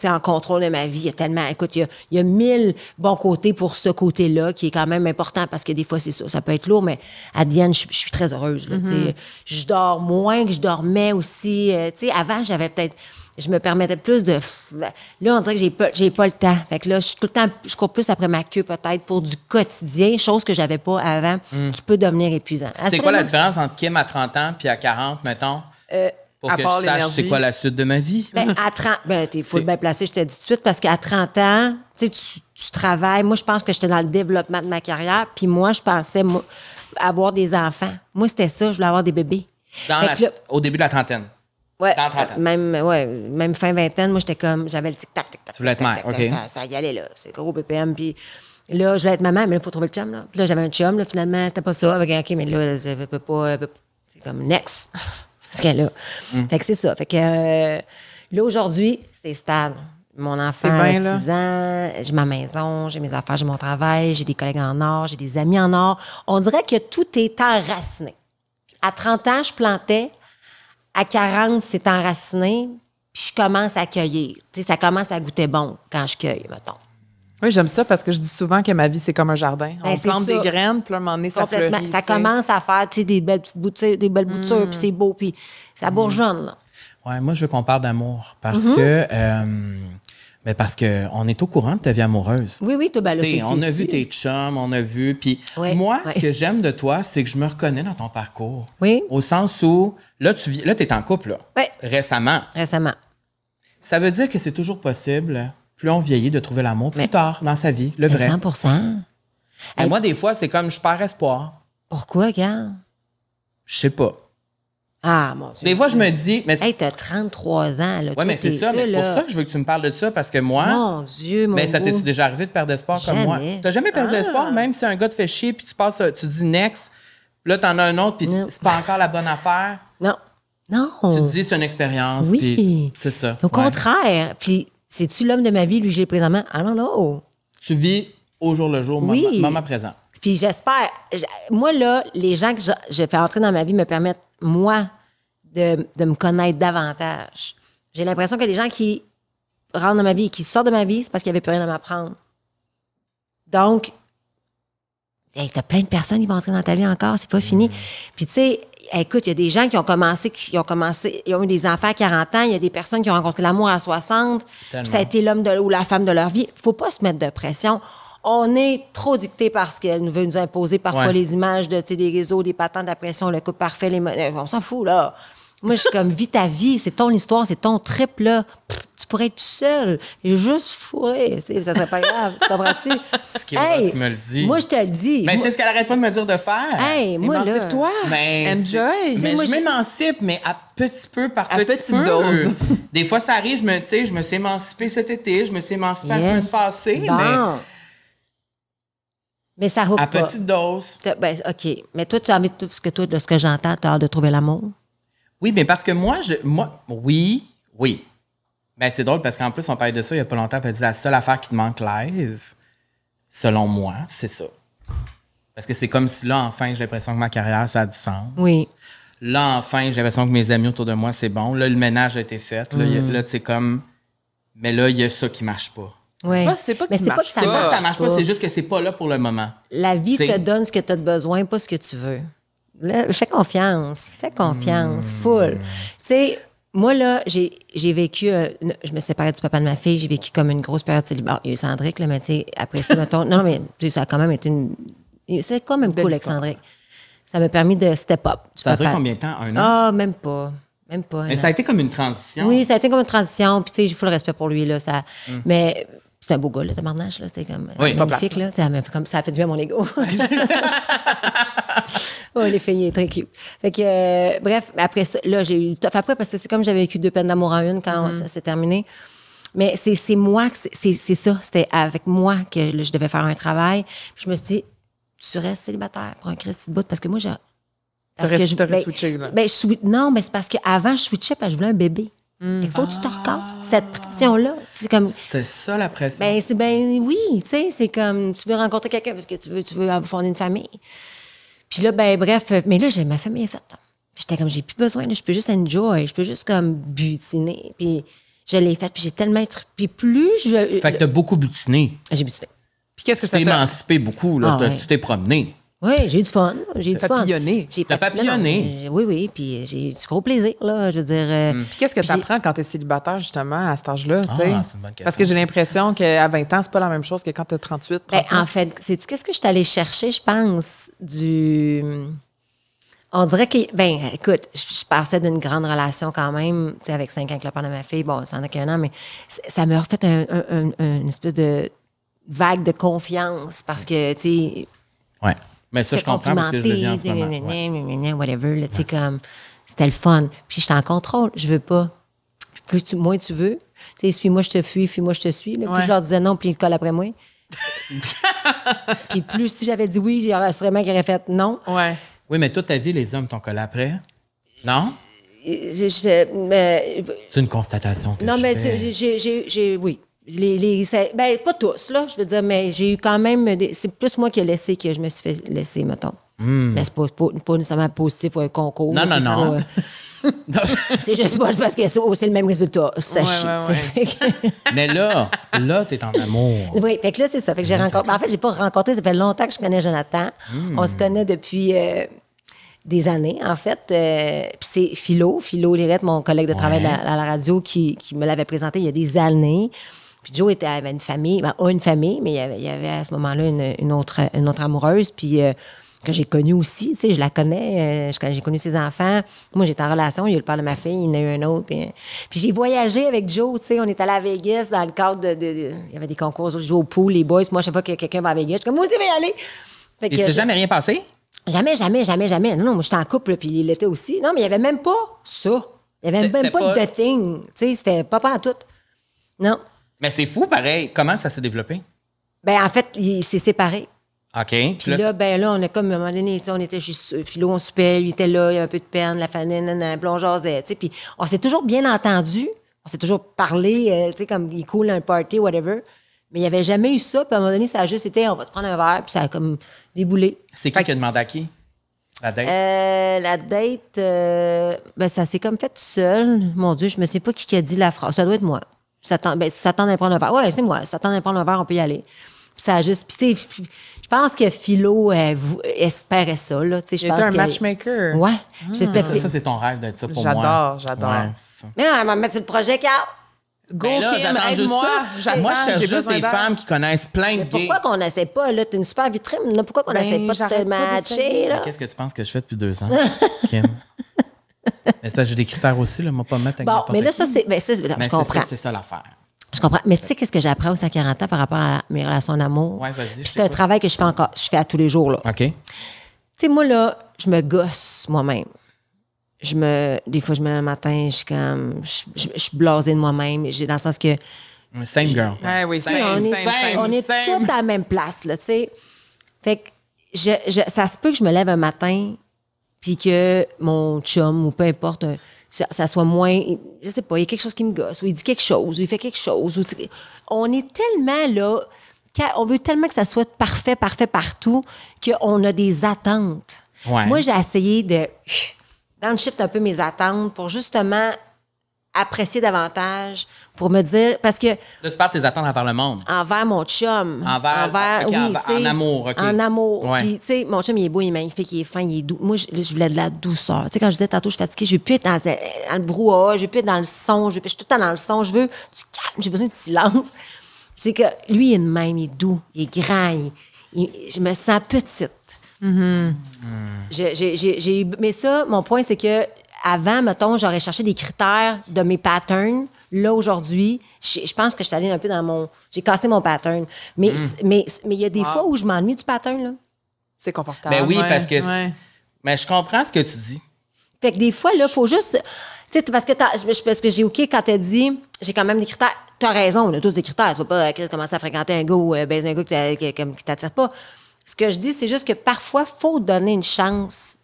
en contrôle de ma vie. Il y a tellement... Écoute, il y a 1000 bons côtés pour ce côté-là qui est quand même important parce que des fois, c'est ça peut être lourd, mais à Diane, je suis très heureuse. Là, je dors moins que je dormais aussi. Avant, j'avais peut-être... Je me permettais plus de... Là, on dirait que j'ai pas le temps. Fait que là, je cours plus après ma queue peut-être pour du quotidien, chose que j'avais pas avant, qui peut devenir épuisant. C'est quoi la différence entre Kim à 30 ans puis à 40, mettons? Pour que je sache c'est quoi la suite de ma vie? À 30... t'es full bien placé, je te dis tout de suite, parce qu'à 30 ans, tu travailles. Moi, je pense que j'étais dans le développement de ma carrière, puis moi, je pensais avoir des enfants. Moi, c'était ça, je voulais avoir des bébés. Au début de la trentaine? Ouais, dans 30 ans. Même fin vingtaine, moi, j'étais comme... J'avais le tic-tac, tic-tac. Tu voulais être mère, OK. Ça y allait, là. C'est gros BPM, puis... Là, je voulais être maman, mais là, il faut trouver le chum, là. Puis là, j'avais un chum, là, finalement, c'était pas ça. OK, mais là, ça peut pas... C'est comme next. Parce qu'elle là. Fait que c'est ça. Fait que là, aujourd'hui, c'est stable. Mon enfant a 6 ans, j'ai ma maison, j'ai mes affaires, j'ai mon travail, j'ai des collègues en or, j'ai des amis en or. On dirait que tout est enraciné. À 30 ans, je plantais. À 40, c'est enraciné. Puis je commence à cueillir. Tu sais, ça commence à goûter bon quand je cueille, mettons. Oui, j'aime ça parce que je dis souvent que ma vie, c'est comme un jardin. Ben, On c'est plante ça. des graines, puis là, à un moment donné, ça Complètement. fleurit. Ça tu sais. commence à faire, tu sais, des belles petites boutures, puis c'est beau, puis ça bourgeonne, là. Ouais, moi, je veux qu'on parle d'amour parce parce que on est au courant de ta vie amoureuse. Oui, oui, ben là, T'sais, c'est on a sûr. vu tes chums, on a vu. Puis Ouais, moi, ouais. ce que j'aime de toi, c'est que je me reconnais dans ton parcours. Oui. Au sens où, là, t'es en couple, là. Ouais. Récemment. Récemment. Ça veut dire que c'est toujours possible, plus on vieillit, de trouver l'amour plus Mais- tard dans sa vie, le Mais vrai. 100%. Mais moi, des fois, c'est comme je perds espoir. Pourquoi, regarde? Je sais pas. Ah, mon Dieu. Des fois, je me dis. Mais Hey, t'as 33 ans, là. ouais, mais c'est ça. Mais c'est pour ça que je veux que tu me parles de ça parce que moi. Mon Dieu, mon Mais ça t'est beau. déjà arrivé de perdre espoir comme moi? Jamais. T'as jamais perdu Ah. espoir, même si un gars te fait chier, puis tu dis next, puis là, t'en as un autre, puis Non. c'est pas encore la bonne affaire. Non. Non. Tu te dis c'est une expérience. Oui. puis c'est ça. Au Ouais. contraire. Puis, c'est-tu l'homme de ma vie, lui, que j'ai présentement? I don't know. Tu vis au jour le jour, Oui. moment présent. Puis j'espère. Moi, là, les gens que je fais entrer dans ma vie me permettent, moi, de me connaître davantage. J'ai l'impression que les gens qui rentrent dans ma vie et qui sortent de ma vie, c'est parce qu'il n'y avait plus rien à m'apprendre. Donc, hey, t'as plein de personnes qui vont entrer dans ta vie encore, c'est pas fini. Puis tu sais, écoute, il y a des gens qui ont eu des enfants à 40 ans, il y a des personnes qui ont rencontré l'amour à 60, Tellement. puis ça a été l'homme ou la femme de leur vie. Faut pas se mettre de pression. On est trop dicté par ce qu'elle veut nous imposer, parfois Ouais. les images de, tu sais, des réseaux, des patentes de la pression, le couple parfait, on s'en fout, là. Moi, je suis comme, vis ta vie, c'est ton histoire, c'est ton trip, là. Pff, tu pourrais être tout seul. J'ai juste fourré. Ça serait pas grave. Tu comprends-tu? Ce qui est vrai, ce qui me le dit. Moi, je te le dis. Mais Moi- c'est ce qu'elle arrête pas de me dire de faire. Hey, moi, là. Émancipe-toi. Mais Enjoy. Mais moi, je j'ai- m'émancipe, mais à petit peu par À petit petite peu. dose. Des fois, ça arrive, je me suis émancipée cet été, je me suis émancipée la Yes. semaine passée, Bon. Mais ça mais hook à pas. petite dose. Ben, OK. Mais toi, tu as envie de... Parce que toi, de ce que j'entends, tu as hâte de trouver l'amour. Oui, mais parce que oui. Ben, c'est drôle parce qu'en plus, on parlait de ça il n'y a pas longtemps, puis elle dit la seule affaire qui te manque live, selon moi, c'est ça. Parce que c'est comme si là, enfin, j'ai l'impression que ma carrière, ça a du sens. Oui. Là, enfin, j'ai l'impression que mes amis autour de moi, c'est bon. Là, le ménage a été fait. Là, là c'est comme. Mais là, il y a ça qui marche pas. Oui. C'est pas Mais qu'il c'est pas marche que ça pas. marche Ça marche pas, c'est juste que c'est pas là pour le moment. La vie C'est- te donne ce que tu as besoin, pas ce que tu veux. Là, fais confiance. Fais confiance. Full. Tu sais, moi, là, j'ai vécu... je me séparais du papa de ma fille. J'ai vécu comme une grosse période célibataire. Il y a eu Cendric, là, mais tu sais, après ça, mettons... Non, mais tu sais, ça a quand même été une... C'était quand même Belle cool avec histoire. Cendric. Ça m'a permis de step up. du Ça a duré papa. combien de temps? Un an? Ah, même pas. Même pas. Mais non. ça a été comme une transition. Oui, ça a été comme une transition. Puis, tu sais, j'ai full respect pour lui, là. Ça... Mais c'est un beau gars, là, tabarnache, là. C'était comme Oui, pas magnifique, là. Ça a fait du bien à mon ego. Oh, les filles, il est très cute. Fait que, bref, après ça, là, j'ai eu le tough après parce que c'est comme j'avais vécu 2 peines d'amour en une quand ça s'est terminé. Mais c'est moi, c'est ça. C'était avec moi que là, je devais faire un travail. Puis je me suis dit, tu restes célibataire pour un Christ de bout parce que moi, T'aurais switché, là. non, mais c'est parce qu'avant, je switchais parce que je voulais un bébé. Il faut que tu te recasses. Cette pression-là, c'est comme... C'était ça la pression. Ben, oui, tu sais, c'est comme, tu veux rencontrer quelqu'un parce que tu veux fonder une famille. Puis là, ben, bref, mais là, ma famille est faite. Puis j'étais comme, j'ai plus besoin, là, je peux juste enjoy, je peux juste comme butiner. Puis je l'ai faite, puis j'ai tellement être... Puis plus je... Fait que t'as beaucoup butiné. J'ai butiné. Puis qu'est-ce que Tu ça t'es t'a... émancipé beaucoup, là. Ah, ouais. Tu t'es promené. Oui, j'ai eu du fun. J'ai eu du fun. Papillonné. T'as papillonné. Oui, puis j'ai eu du gros plaisir, là, je veux dire... Puis qu'est-ce que tu apprends quand tu es célibataire, justement, à cet âge-là? tu sais? C'est une bonne question. Parce que j'ai l'impression qu'à 20 ans, c'est pas la même chose que quand tu as 38, 30 Ben, ans. en fait, sais-tu qu'est-ce que je suis allée chercher, je pense, On dirait que, ben, écoute, je passais d'une grande relation quand même, tu sais, avec 5 ans avec le père de ma fille, bon, ça en a qu'un an, mais ça m'a refait une espèce de vague de confiance parce que, tu sais, Ouais. Mais ça, je c'était comprends parce que je le vis en ce complimenté, moment. Ouais. whatever, là, tu sais, comme, c'était le fun. Puis j'étais en contrôle, je veux pas. Puis moins tu veux. Tu sais, suis-moi, je te fuis, fuis-moi, je te suis. Là. Puis Ouais. je leur disais non, puis ils collent après moi. Puis plus, si j'avais dit oui, assurément qu'ils auraient fait non. Ouais. Oui, mais toute ta vie, les hommes t'ont collé après. Non? Mais, C'est une constatation que non, je mais fais. oui. Ben, pas tous, là, je veux dire, mais j'ai eu quand même... c'est plus moi qui ai laissé que je me suis fait laisser, mettons. Mais c'est pas nécessairement positif ou un concours. Non, tu sais, non, c'est non. pas, C'est juste pas parce que c'est le même résultat. Sachez. Ouais. Mais là, t'es en amour. Oui, fait que là, c'est ça. Fait que j'ai rencontré. En fait, j'ai pas rencontré, ça fait longtemps que je connais Jonathan. On se connaît depuis des années, en fait. Puis c'est Philo Lirette, mon collègue de travail à la radio, qui me l'avait présenté il y a des années. Puis Joe avait une famille, a une famille, mais il y avait à ce moment-là une autre amoureuse, puis que j'ai connue aussi, tu sais, je la connais, j'ai connu ses enfants. Moi, j'étais en relation, il y a eu le père de ma fille, il y en a eu un autre. Puis j'ai voyagé avec Joe, tu sais, on est allé à Vegas dans le cadre il y avait des concours, je jouais au pool, les boys. Moi, chaque fois que quelqu'un va à Vegas, je suis comme, moi aussi, je vais y aller. Fait que Il s'est jamais rien passé? Jamais. Non, moi, j'étais en couple, puis il l'était aussi. Non, mais il n'y avait même pas ça. Il n'y avait même pas de thing. Tu sais, c'était pas en tout. Non. Mais c'est fou, pareil. Comment ça s'est développé? Ben en fait, il s'est séparé. OK. Puis là, on a comme, à un moment donné, tu sais, on était chez Philo, on soupait, lui était là, il y avait un peu de peine, la famille, puis on jasait, tu sais. Puis on s'est toujours bien entendu, on s'est toujours parlé, tu sais, comme il coule un party, whatever. Mais il n'y avait jamais eu ça, puis à un moment donné, ça a juste été, on va se prendre un verre, puis ça a comme déboulé. C'est qui a demandé à qui? La date? La date, ben ça s'est comme fait tout seul. Mon Dieu, je me sais pas qui a dit la phrase. Ça doit être moi. Si ça tente d'aller prendre un verre. Ouais, c'est moi. Si ça tente d'aller prendre un verre, on peut y aller. Puis ça a juste... Puis tu sais, je pense que Philo espérait ça, là. Tu sais, Il était un matchmaker. Ouais. Ça, c'est ton rêve d'être ça pour moi. J'adore. Ouais, c'est ça. Mais non, elle va me mettre sur le projet, Carl. Go, Ben là, Kim, j'attends juste aide-moi. ça. Moi, je cherche juste des femmes qui connaissent plein de Mais gays. pourquoi qu'on n'essaie pas, là? T'es une super vitrine, là. Pourquoi qu'on n'essaie pas de j'arrête te pas matcher, d'essayer. là? Qu'est-ce que tu penses que je fais depuis 2 ans, Kim? Mais c'est parce que j'ai des critères aussi, là. Moi, pas me mettre avec Bon, n'importe mais là, qui. ça, c'est... Ben, ça, je comprends. C'est ça l'affaire. Je comprends. Mais tu sais, qu'est-ce que j'apprends aussi à 40 ans par rapport à mes relations d'amour? Ouais, vas-y, Puis je c'est un t'écoute. travail que je fais à tous les jours, là. OK. Tu sais, moi, là, je me gosse moi-même. Des fois, je me lève le matin, je suis comme... Je suis blasée de moi-même. Dans le sens que... Same girl. Ah oui, Tu sais, on est toutes à la même place, là, tu sais. Fait que ça se peut que je me lève un matin puis que mon chum ou peu importe, ça soit moins... Je sais pas, il y a quelque chose qui me gosse, ou il dit quelque chose, ou il fait quelque chose. On est tellement là... On veut tellement que ça soit parfait partout qu'on a des attentes. Ouais. Moi, j'ai essayé de downshift un peu mes attentes pour justement apprécier davantage, pour me dire... Parce que Là, tu parles de tes attentes envers le monde. envers mon chum. En amour, OK. En amour. Ouais. Puis, tu sais, mon chum, il est beau, il est magnifique, il est fin, il est doux. Moi, je voulais de la douceur. Tu sais, quand je disais tantôt, je suis fatiguée, je veux plus être dans le brouhaha, je veux plus être dans le son, je suis tout le temps dans le son, je veux du calme, j'ai besoin de silence. C'est que lui, il est de même, il est doux, il est grand, je me sens petite. Mais ça, mon point, c'est que avant, mettons, j'aurais cherché des critères de mes patterns. Là, aujourd'hui, je pense que je suis allée un peu dans mon... J'ai cassé mon pattern. Mais il y a des fois où je m'ennuie du pattern, là. C'est confortable. Ben oui, ouais, parce que... ouais. Mais je comprends ce que tu dis. Fait que des fois, là, il faut juste... Tu sais, parce que j'ai OK quand t'as dit, j'ai quand même des critères. T'as raison, on a tous des critères. Tu vas pas commencer à fréquenter un gars ou baiser un gars qui t'attire pas. Ce que je dis, c'est juste que parfois, il faut donner une chance.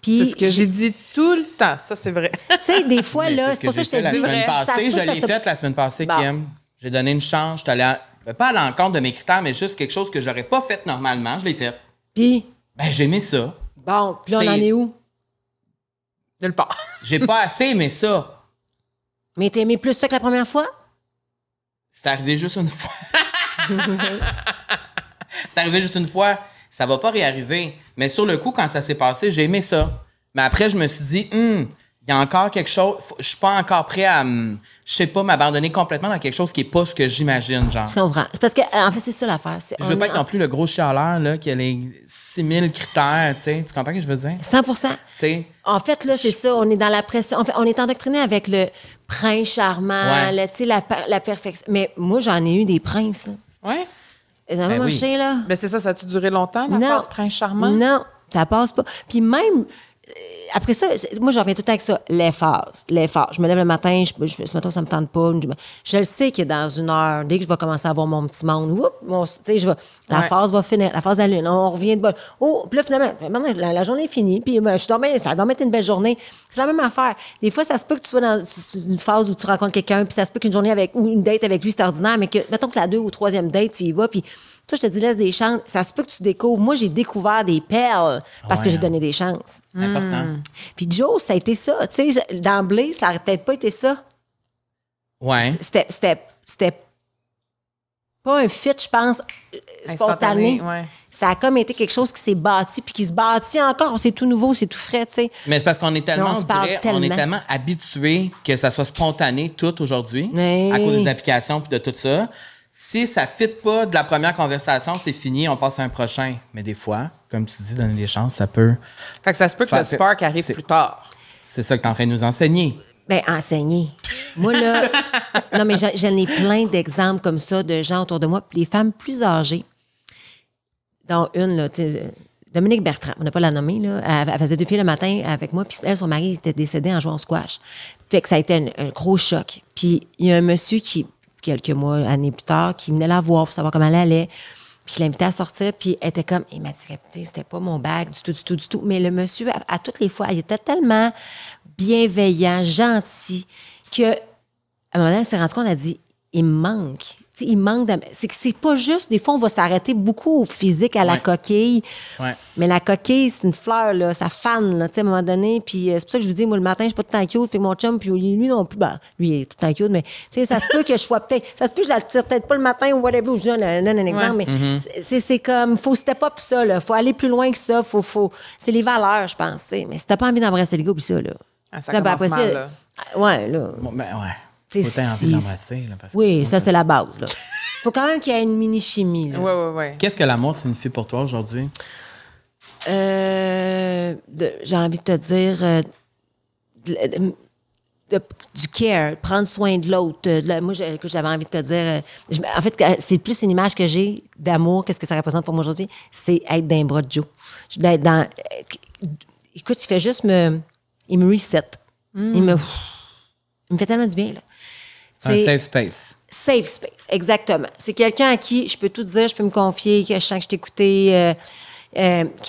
Puis, C'est ce que j'ai dit tout le temps. Ça, c'est vrai. Tu sais, des fois, Mais là, ce c'est pour ça que je te la dis. semaine ça se passée, peut je que ça l'ai se- faite la semaine passée, Bon. Kim. J'ai donné une chance. J'étais allée pas à l'encontre de mes critères, mais juste quelque chose que j'aurais pas fait normalement. Je l'ai fait. Puis, Ben, j'ai aimé ça. bon, puis là, on en C'est- est où? Nulle part. J'ai pas assez aimé ça. Mais t'as aimé plus ça que la première fois? C'est arrivé juste une fois. C'est arrivé juste une fois. Ça va pas réarriver. Mais sur le coup, quand ça s'est passé, j'ai aimé ça. Mais après, je me suis dit, il y a encore quelque chose. Je suis pas encore prêt à, je sais pas, m'abandonner complètement dans quelque chose qui est pas ce que j'imagine, genre. Je comprends. Parce que, en fait, c'est ça l'affaire. Je veux pas être non plus le gros chialeur, là, qui a les 6000 critères, tu sais. Tu comprends ce que je veux dire? 100%. Tu sais. En fait, là, c'est ça. On est dans la pression. En fait, on est endoctriné avec le prince charmant, Ouais. là, tu sais, la perfection. Mais moi, j'en ai eu des princes, là. Oui. Ils ont Ben oui. marché, là. Ben c'est ça a-tu duré longtemps, la phase prince charmant? Non, ça passe pas. Puis même, après ça, moi, je reviens tout le temps avec ça, les phases. Je me lève le matin, ce matin, ça me tente pas. Je le sais que dans une heure, dès que je vais commencer à avoir mon petit monde, tu sais, la Ouais. phase va finir, la phase de la lune, on revient de bol. Oh, puis là, finalement, maintenant, la journée est finie, puis ben, ça doit être une belle journée. C'est la même affaire. Des fois, ça se peut que tu sois dans une phase où tu rencontres quelqu'un, puis ça se peut qu'une journée ou une date avec lui, c'est ordinaire, mais que, mettons que la 2 ou 3e date, tu y vas, puis Toi, je te dis, laisse des chances. Ça se peut que tu découvres. Moi, j'ai découvert des perles parce que j'ai donné des chances. C'est important. Puis Joe, ça a été ça. Tu sais, d'emblée, ça n'aurait peut-être pas été ça. Ouais. C'était pas un fit, je pense, spontané. Ouais. Ça a comme été quelque chose qui s'est bâti, puis qui se bâtit encore. C'est tout nouveau, c'est tout frais, tu sais. Mais c'est parce qu'on est tellement, Mais on se parle on est tellement. tellement habitué que ça soit spontané tout aujourd'hui, Oui. à cause des applications puis de tout ça. Si ça ne fit pas de la première conversation, c'est fini, on passe à un prochain. Mais des fois, comme tu dis, donner des chances, ça peut. Fait que ça se peut que le spark arrive plus tard. C'est ça que tu es en train de nous enseigner. Bien, enseigner. Moi, là, non, mais j'en ai plein d'exemples comme ça de gens autour de moi. Puis les femmes plus âgées, dont une, là, tu sais, Dominique Bertrand, on n'a pas la nommer, là, elle faisait 2 filles le matin avec moi, puis elle, son mari était décédé en jouant au squash. Fait que ça a été un gros choc. Puis il y a un monsieur qui, quelques mois, années plus tard, qui venait la voir pour savoir comment elle allait, puis qui l'invitait à sortir, puis elle était comme, il m'a dit, tu sais, c'était pas mon bag du tout. Mais le monsieur, à toutes les fois, il était tellement bienveillant, gentil, que à un moment donné, elle s'est rendue compte, elle a dit, il me manque. Tu sais, il manque c'est que c'est pas juste, des fois, on va s'arrêter beaucoup au physique, à la coquille. Ouais. Mais la coquille, c'est une fleur, là, ça fane, là, tu sais, à un moment donné. Puis c'est pour ça que je vous dis, moi, le matin, je suis pas tout le temps cute, fait que mon chum, puis lui non plus, ben, lui, il est tout le temps cute, mais, tu sais, ça se peut que je sois peut-être, ça se peut que je la tire peut-être pas le matin ou whatever, ou je donne un exemple, mais c'est comme, faut step up ça, là, faut aller plus loin que ça, c'est les valeurs, je pense, tu sais. Mais si t'as pas envie d'embrasser le gars, puis ça, là. Ah, ça Là, ben, commence après mal, ça, là. ouais, là. Bon, ben ouais. C'est Faut t'avoir envie si- d'embrasser. Là, parce que Oui, sinon, ça, c'est la base, là. Faut quand même qu'il y ait une mini-chimie, là. Ouais. Qu'est-ce que l'amour signifie pour toi aujourd'hui? J'ai envie de te dire du care, prendre soin de l'autre. Moi, j'avais envie de te dire... en fait, c'est plus une image que j'ai d'amour. Qu'est-ce que ça représente pour moi aujourd'hui? C'est être dans les bras de Joe. D'être dans... Écoute, il fait juste il me reset. Il me fait tellement du bien, là. Un safe space. Safe space, exactement. C'est quelqu'un à qui je peux tout dire, je peux me confier, que je sens que je t'ai écouté,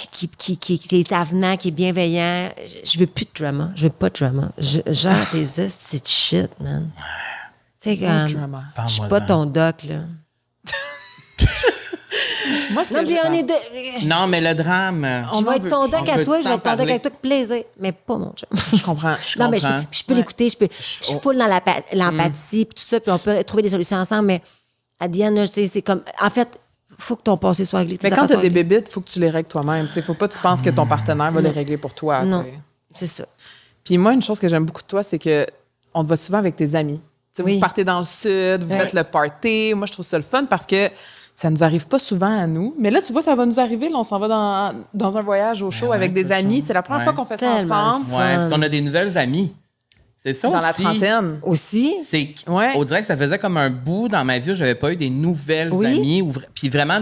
qui est avenant, qui est bienveillant. Je veux plus de drama. Je veux pas de drama. Genre tes petites shit, man. Tu sais, drama. je suis pas Parle-moi-en. ton doc, là. Moi, ce que Non, puis on est Non, mais le drame. on va être ton doc on à peut toi, je vais s'en être ton doc parler. avec toi avec plaisir, mais pas mon chum. Je comprends. Non, mais comprends. je peux l'écouter, je suis full dans l'empathie, puis tout ça, puis on peut trouver des solutions ensemble, mais à Diane, là, c'est comme... En fait, il faut que ton passé soit réglé. Mais tes quand tu affaires as des soient réglées. bébites, il faut que tu les règles toi-même. Il faut pas que tu penses que ton partenaire va les régler pour toi. Non, tu sais. c'est ça. Puis moi, une chose que j'aime beaucoup de toi, c'est que on te voit souvent avec tes amis. Tu sais, Oui. Vous partez dans le sud, vous Ouais. faites le party. Moi, je trouve ça le fun parce que ça nous arrive pas souvent à nous. Mais là, tu vois, ça va nous arriver. Là, on s'en va dans un voyage au show ouais, avec des peu amis. chaud. C'est la première Ouais. fois qu'on fait ça Tellement ensemble. Ouais, parce qu'on a des nouvelles amies. C'est ça Dans aussi. la trentaine. Aussi, C'est Ouais. On dirait que ça faisait comme un bout dans ma vie où j'avais pas eu des nouvelles Oui. amies. Puis vraiment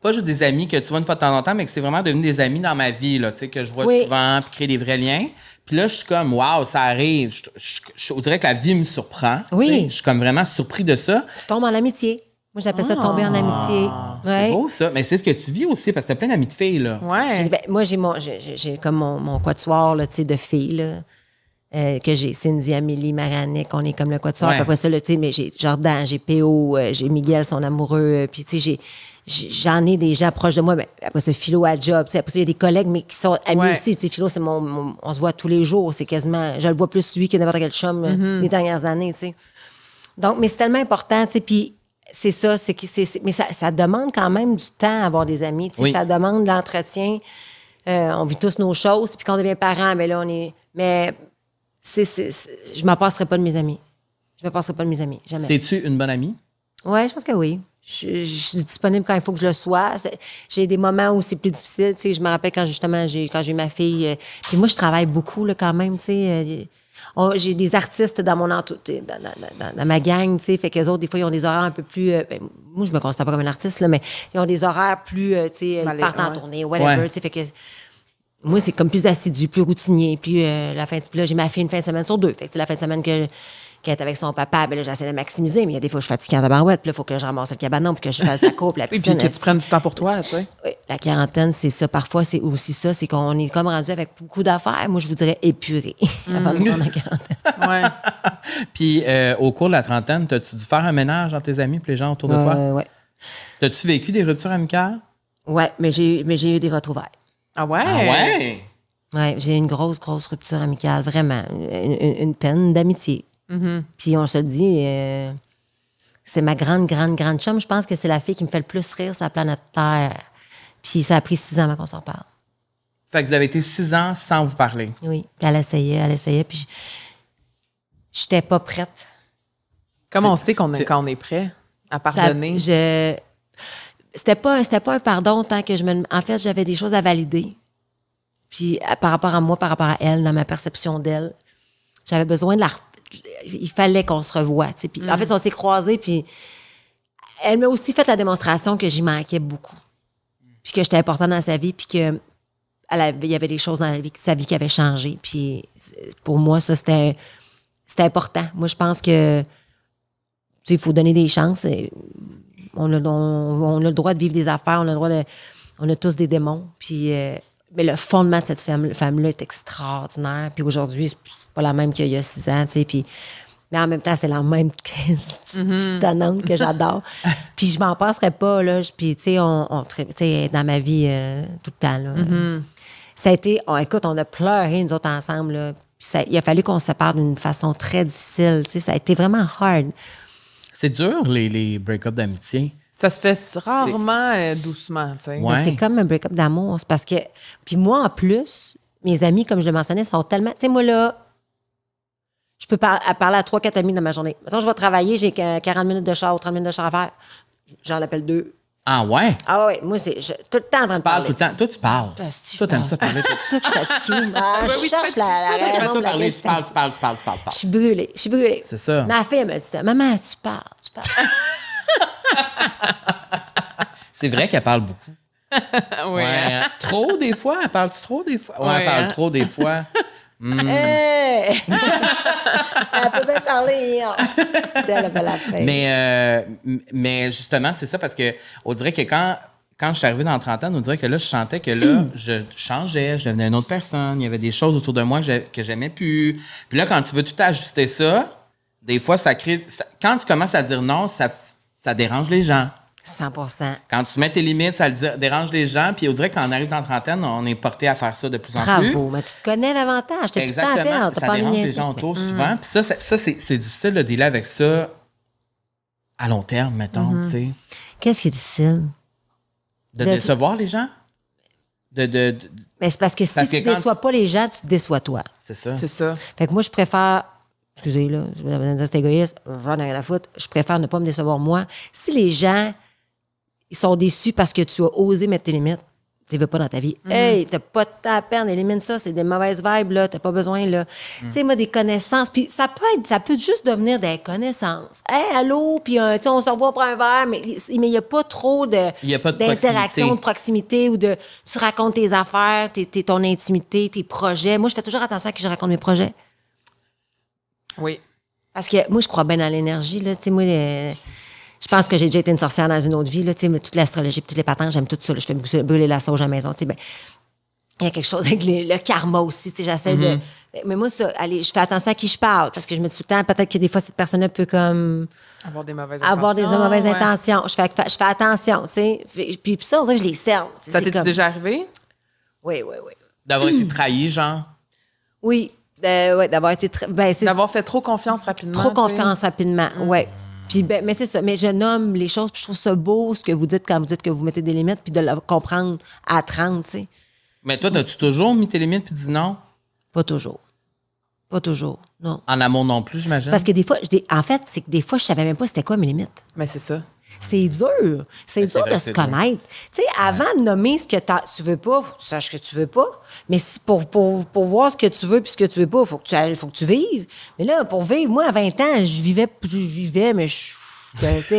pas juste des amis que tu vois une fois de temps en temps, mais que c'est vraiment devenu des amis dans ma vie, là, tu sais, que je vois Oui. souvent, puis créer des vrais liens. Puis là, je suis comme, waouh, ça arrive. On dirait que la vie me surprend. Oui. tu sais. Je suis comme vraiment surpris de ça. tu tombes en amitié. Moi, j'appelle ça tomber en amitié. C'est Ouais. beau, ça. Mais c'est ce que tu vis aussi, parce que t'as plein d'amis de filles, là. Ouais. Moi, j'ai comme mon quatuor là, tu sais, de filles, là, que j'ai Cindy, Amélie, Marianique, on est comme le quatuor. Ouais. Puis après ça, là, tu sais, mais j'ai Jordan, j'ai PO, j'ai Miguel, son amoureux. Puis, tu sais, j'en ai des gens proches de moi. Mais après ça, Philo à job. Tu sais, après ça, il y a des collègues, mais qui sont amis Ouais. aussi. Tu sais, Philo, c'est on se voit tous les jours. C'est quasiment... Je le vois plus lui que n'importe quel chum les dernières années, tu sais. Donc, mais c'est tellement important, tu sais, puis c'est ça, mais ça demande quand même du temps à avoir des amis, tu sais, Oui. ça demande de l'entretien. On vit tous nos choses, puis quand on devient parents, mais là, on est... Mais je m'en passerai pas de mes amis. Je me passerai pas de mes amis, jamais. T'es-tu une bonne amie? Oui, je pense que oui. Je suis disponible quand il faut que je le sois. J'ai des moments où c'est plus difficile. Tu sais, je me rappelle quand justement quand j'ai eu ma fille. Puis moi, je travaille beaucoup là, quand même. Tu sais, j'ai des artistes dans mon dans ma gang. Tu sais, fait qu'eux autres, des fois, ils ont des horaires un peu plus. Moi, je me considère pas comme un artiste, là, mais ils ont des horaires plus. Tu sais, ils partent en ouais. tournée, whatever. Ouais. Tu sais, fait que. Moi, c'est comme plus assidu, plus routinier. Puis puis là, j'ai ma fille une fin de semaine sur 2. Fait que la fin de semaine qu'elle est avec son papa, ben là, j'essaie de maximiser. Mais il y a des fois, je suis fatiguée en tabarouette. Puis là, il faut que je ramasse le cabanon, puis que je fasse la coupe, la Et puis piscine. que tu prennes du temps pour toi, tu sais. Oui, la quarantaine, c'est ça. Parfois, c'est aussi ça. C'est qu'on est comme rendu avec beaucoup d'affaires. Moi, je vous dirais épuré avant de prendre la quarantaine. Ouais. Puis au cours de la trentaine, t'as-tu dû faire un ménage dans tes amis puis les gens autour de toi? Ouais. T'as-tu vécu des ruptures amicales? Ouais, mais j'ai eu des retrouvailles. Ah ouais? Ah ouais? Ouais, j'ai eu une grosse rupture amicale, vraiment. Une peine d'amitié. Puis on se le dit, c'est ma grande chum. Je pense que c'est la fille qui me fait le plus rire sur la planète Terre. Puis ça a pris 6 ans avant qu'on s'en parle. Fait que vous avez été 6 ans sans vous parler. Oui, puis elle essayait, puis j'étais pas prête. Comment on sait quand on est prêt à pardonner? C'était pas un pardon tant que en fait, j'avais des choses à valider. Puis par rapport à moi, par rapport à elle, dans ma perception d'elle, j'avais besoin il fallait qu'on se revoie. Tu sais. Puis en fait, on s'est croisés, puis elle m'a aussi fait la démonstration que j'y manquais beaucoup. Puis que j'étais importante dans sa vie, puis que il y avait des choses dans sa vie qui avaient changé. Puis pour moi, ça, c'était important. Moi, je pense que il faut donner des chances. On a le droit de vivre des affaires, on a tous des démons. Puis, mais le fondement de cette femme-là est extraordinaire. Puis aujourd'hui, c'est pas la même qu'il y a 6 ans, tu sais. Puis, mais en même temps, c'est la même petite tannante que j'adore. Puis je m'en passerais pas, là. Puis, tu sais, dans ma vie tout le temps, là. Ça a été... écoute, on a pleuré, nous autres, ensemble, là. Puis il a fallu qu'on se sépare d'une façon très difficile, tu sais. Ça a été vraiment hard. C'est dur, les break-ups d'amitié. Ça se fait rarement doucement, tu sais. Ouais. Mais c'est comme un break-up d'amour. C'est parce que... Puis moi, en plus, mes amis, comme je le mentionnais, sont tellement... Tu sais, moi, là, je peux parler à 3-4 amis dans ma journée. Maintenant, je vais travailler, j'ai 40 minutes de char ou 30 minutes de char à faire. J'en appelle 2. Ah ouais? Ah ouais, moi, c'est tout le temps en train de parler. Tout le temps. Toi, tu parles. Toi, t'aimes ça parler. C'est ça que je suis fatiguée. Je cherche la raison pour laquelle tu parles. Je suis brûlée. C'est ça. Ma fille, elle me dit ça. Maman, tu parles. C'est vrai qu'elle parle beaucoup. Oui. Ouais. Trop des fois? Elle parle-tu trop des fois? Ouais, Ouais, elle parle hein? trop des fois. Hey! Elle peut bien parler. Hein? Elle avait la fête. Mais justement, c'est ça parce que on dirait que quand je suis arrivée dans la trentaine, on dirait que là, je sentais que là, je changeais, je devenais une autre personne. Il y avait des choses autour de moi que j'aimais plus. Puis là, quand tu veux tout ajuster ça, des fois, ça crée... quand tu commences à dire non, ça dérange les gens. 100%. Quand tu mets tes limites, ça dérange les gens. Puis on dirait que quand on arrive dans la trentaine, on est porté à faire ça de plus en plus. Bravo, mais tu te connais davantage. T'es tout le temps à Exactement. perdre. Ça dérange les gens autour souvent. Puis ça, c'est difficile de dealer avec ça à long terme, mettons, tu sais. Qu'est-ce qui est difficile? De décevoir les gens? Mais c'est parce que si tu ne déçois pas les gens, tu te déçois toi. C'est ça. C'est ça. Fait que moi, je préfère... Excusez, là, je vais dire c'est égoïste. J'en ai rien à foutre. Je préfère ne pas me décevoir moi. Si les gens... ils sont déçus parce que tu as osé mettre tes limites. Tu ne veux pas dans ta vie. Hey, t'as pas de temps à perdre, élimine ça, c'est des mauvaises vibes, là, t'as pas besoin, là. Tu sais, moi, des connaissances, puis ça peut juste devenir des connaissances. Hey, allô, puis tu sais, on se revoit pour un verre, mais il n'y a pas trop d'interaction, de proximité ou de tu racontes tes affaires, ton intimité, tes projets. Moi, je fais toujours attention à qui je raconte mes projets. Oui. Parce que moi, je crois bien dans l'énergie, là. Tu sais, moi, je pense que j'ai déjà été une sorcière dans une autre vie, là, tu sais, toute l'astrologie, toutes les patentes, j'aime tout ça. Là, je fais brûler la sauge à la maison, tu sais, ben, il y a quelque chose avec le karma aussi, tu sais, j'essaie de... Mais moi, ça, allez, je fais attention à qui je parle, parce que je me dis tout le temps, peut-être que des fois, cette personne-là peut comme... Avoir des mauvaises intentions. Je fais attention, tu sais. Puis ça, on dirait que je les cerne. Ça t'est déjà arrivé? Oui. D'avoir été trahi, genre? Oui, d'avoir été... D'avoir fait trop confiance rapidement. Trop confiance rapidement, oui. Puis, mais c'est ça. Mais je nomme les choses, puis je trouve ça beau, ce que vous dites quand vous dites que vous mettez des limites, puis de le comprendre à 30, tu sais. Mais toi, as-tu toujours mis tes limites puis dit non? Pas toujours, non. En amour non plus, j'imagine? Parce que des fois, en fait, c'est que des fois, je savais même pas c'était quoi mes limites. Mais c'est ça. C'est dur. C'est dur de se connaître. Tu sais, avant de nommer ce que tu veux pas, faut que tu saches ce que tu veux pas. Mais si pour voir ce que tu veux puis ce que tu veux pas, faut que tu vives. Mais là, pour vivre, moi, à 20 ans, je vivais, mais tu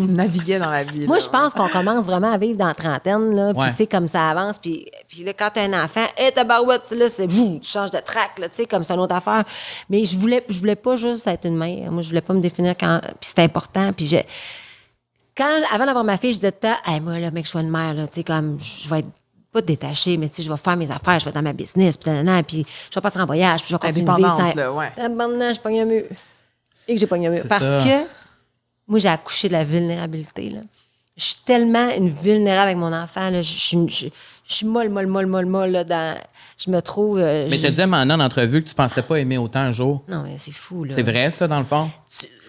naviguais dans la vie. Moi, je pense qu'on commence vraiment à vivre dans la trentaine, là. Puis, tu sais, comme ça avance. Puis là, quand t'as un enfant, ta barouette, là, c'est tu changes de track, là, tu sais, comme c'est une autre affaire. Mais je voulais pas juste être une mère. Moi, je voulais pas me définir quand. Puis c'était important. Puis avant d'avoir ma fille, je disais tout le temps, hey, moi, là, mec, je sois une mère, là, tu sais, comme, je vais être pas détachée, mais tu sais, je vais faire mes affaires, je vais être dans ma business, puis je vais partir en voyage, puis je vais continuer de vivre sans... là, ouais. Maintenant, je pogne un mur. Et que j'ai pogné un mur. Parce que moi, j'ai accouché de la vulnérabilité, là. Je suis tellement une vulnérable avec mon enfant. Là. Je suis molle, là, dans... Je me trouve... Mais t'as dit à un moment en entrevue que tu pensais pas aimer autant un jour. Non, mais c'est fou, là. C'est vrai, ça, dans le fond?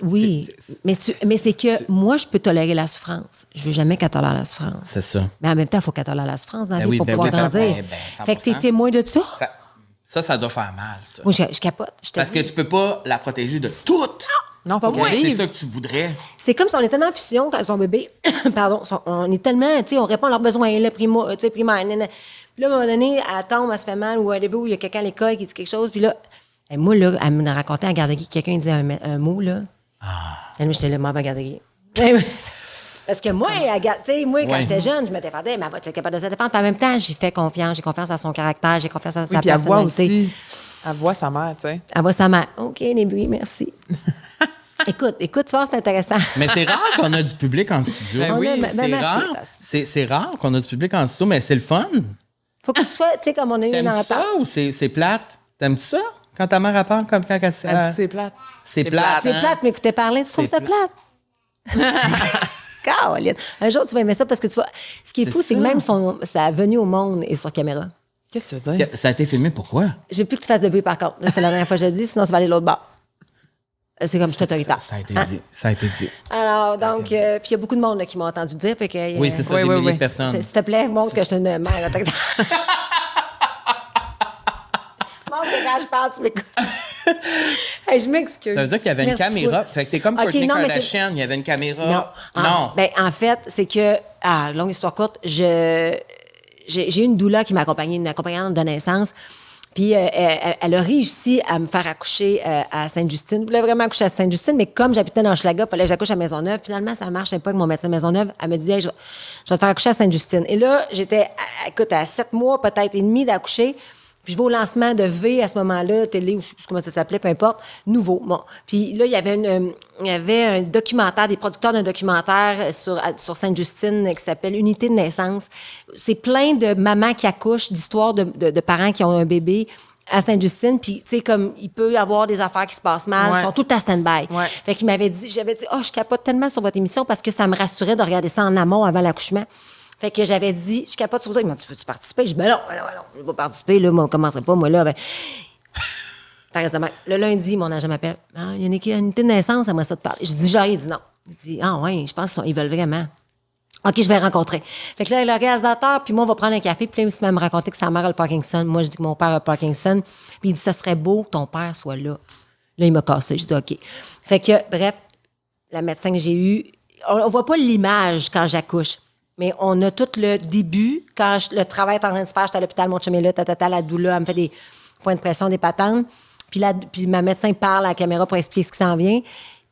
Oui, mais c'est que moi, je peux tolérer la souffrance. Je veux jamais qu'elle tolère la souffrance. C'est ça. Mais en même temps, il faut qu'elle tolère la souffrance dans la Ben vie oui, pour ben pouvoir oui, grandir. ben, Fait que t'es 100%. témoin de ça? Ça doit faire mal, ça. Moi, je capote. Je te Parce que dis. tu peux pas la protéger de tout. Non, pas faut moi. qu'elle C'est vive. ça que tu voudrais. C'est comme si on est tellement en fusion quand ils sont bébés. Pardon. On est tellement, tu sais, on répond à leurs besoins, là, primaire. Puis là, à un moment donné, elle tombe, elle se fait mal, ou elle est où il y a quelqu'un à l'école qui dit quelque chose. Puis là, et moi, là, elle me racontait à la garderie que quelqu'un disait un mot, là. Et moi, j'étais là, moi, à la garderie. Parce que moi, tu sais, moi, quand Ouais. j'étais jeune, je me défendais, mais elle va être capable de se défendre. Puis en même temps, j'ai fait confiance, j'ai confiance à son caractère, j'ai confiance à Oui, sa puis elle voit personnalité. aussi. Elle voit sa mère, tu sais. Elle voit sa mère. OK, les bruits, merci. écoute, tu vois, c'est intéressant. Mais c'est rare qu'on a du public en studio. Ben oui, ma rare. fille, C'est rare qu'on a du public en studio, mais c'est le fun. faut que tu sois, tu sais, comme on a eu une T'aimes-tu entente. ça ou c'est plate? T'aimes-tu ça? Quand ta mère elle parle comme quand elle Elle dit que c'est plate. c'est plate. C'est hein? plate, m'écouter parler, tu trouves C'est ça plate? Caroline. Un jour, tu vas aimer ça parce que tu vois. Ce qui est fou, c'est que ça. même sa venue au monde est sur caméra. Qu'est-ce que tu veux dire? Ça a été filmé pourquoi? Je veux plus que tu fasses de bruit, par contre. Là, c'est la dernière fois que je le dis, sinon, tu vas aller l'autre bord. C'est comme je suis autoritaire. Ça a été dit. Ça a été dit. Alors, donc, puis il y a beaucoup de monde là, qui m'ont entendu dire. Fait que, Oui, c'est ça, oui, des oui, milliers oui. de personnes. S'il te plaît, montre que je suis une mère autoritaire. Montre que quand je parle, tu m'écoutes. Hey, je m'excuse. Ça veut dire qu'il y avait une Merci caméra. beaucoup. Fait que t'es comme Ok, Kourtney non, mais Kardashian, il y avait une caméra. Non. Non. En fait, c'est que, longue histoire courte, j'ai eu une doula qui m'a accompagnée, une accompagnante de naissance. Puis elle a réussi à me faire accoucher à Sainte-Justine. Je voulais vraiment accoucher à Sainte-Justine, mais comme j'habitais dans Schlaga, il fallait que j'accouche à Maisonneuve. Finalement, ça ne marchait pas avec mon médecin de Maisonneuve. Elle me disait, hey, je vais te faire accoucher à Sainte-Justine. Et là, j'étais, écoute, à 7 mois, peut-être et demi d'accoucher. Puis je vais au lancement de V à ce moment-là, télé, ou je sais plus comment ça s'appelait, peu importe, nouveau. Bon. Puis là, il y avait un documentaire, des producteurs d'un documentaire sur Sainte-Justine qui s'appelle Unité de naissance. C'est plein de mamans qui accouchent, d'histoires de parents qui ont un bébé à Sainte-Justine. Puis, tu sais, comme il peut y avoir des affaires qui se passent mal, Ouais. ils sont tout à stand-by. Ouais. Fait qu'il j'avais dit, je capote tellement sur votre émission parce que ça me rassurait de regarder ça en amont avant l'accouchement. Fait que j'avais dit, je capote sur ça. Ils m'ont dit, veux-tu participer? Je dis, ben non, je vais pas participer, là, moi, on commencerait pas, moi, là. Ben... Ça reste de même. Le lundi, mon agent m'appelle. Ah, il y a une unité de naissance, j'aimerais ça te parler. Je dis, genre, il dit non. Il dit, ah, ouais, je pense qu'ils veulent vraiment. OK, je vais rencontrer. Fait que là, le réalisateur, puis moi, on va prendre un café. Puis là, il se met à me raconter que sa mère a le Parkinson. Moi, je dis que mon père a le Parkinson. Puis il dit, ça serait beau que ton père soit là. Là, il m'a cassé. Je dis, OK. Fait que, bref, la médecin que j'ai eue, on voit pas l'image quand j'accouche. Mais on a tout le début, quand le travail est en train de se faire, j'étais à l'hôpital, mon chum est là, la doula, elle me fait des points de pression, des patentes. Puis ma médecin parle à la caméra pour expliquer ce qui s'en vient.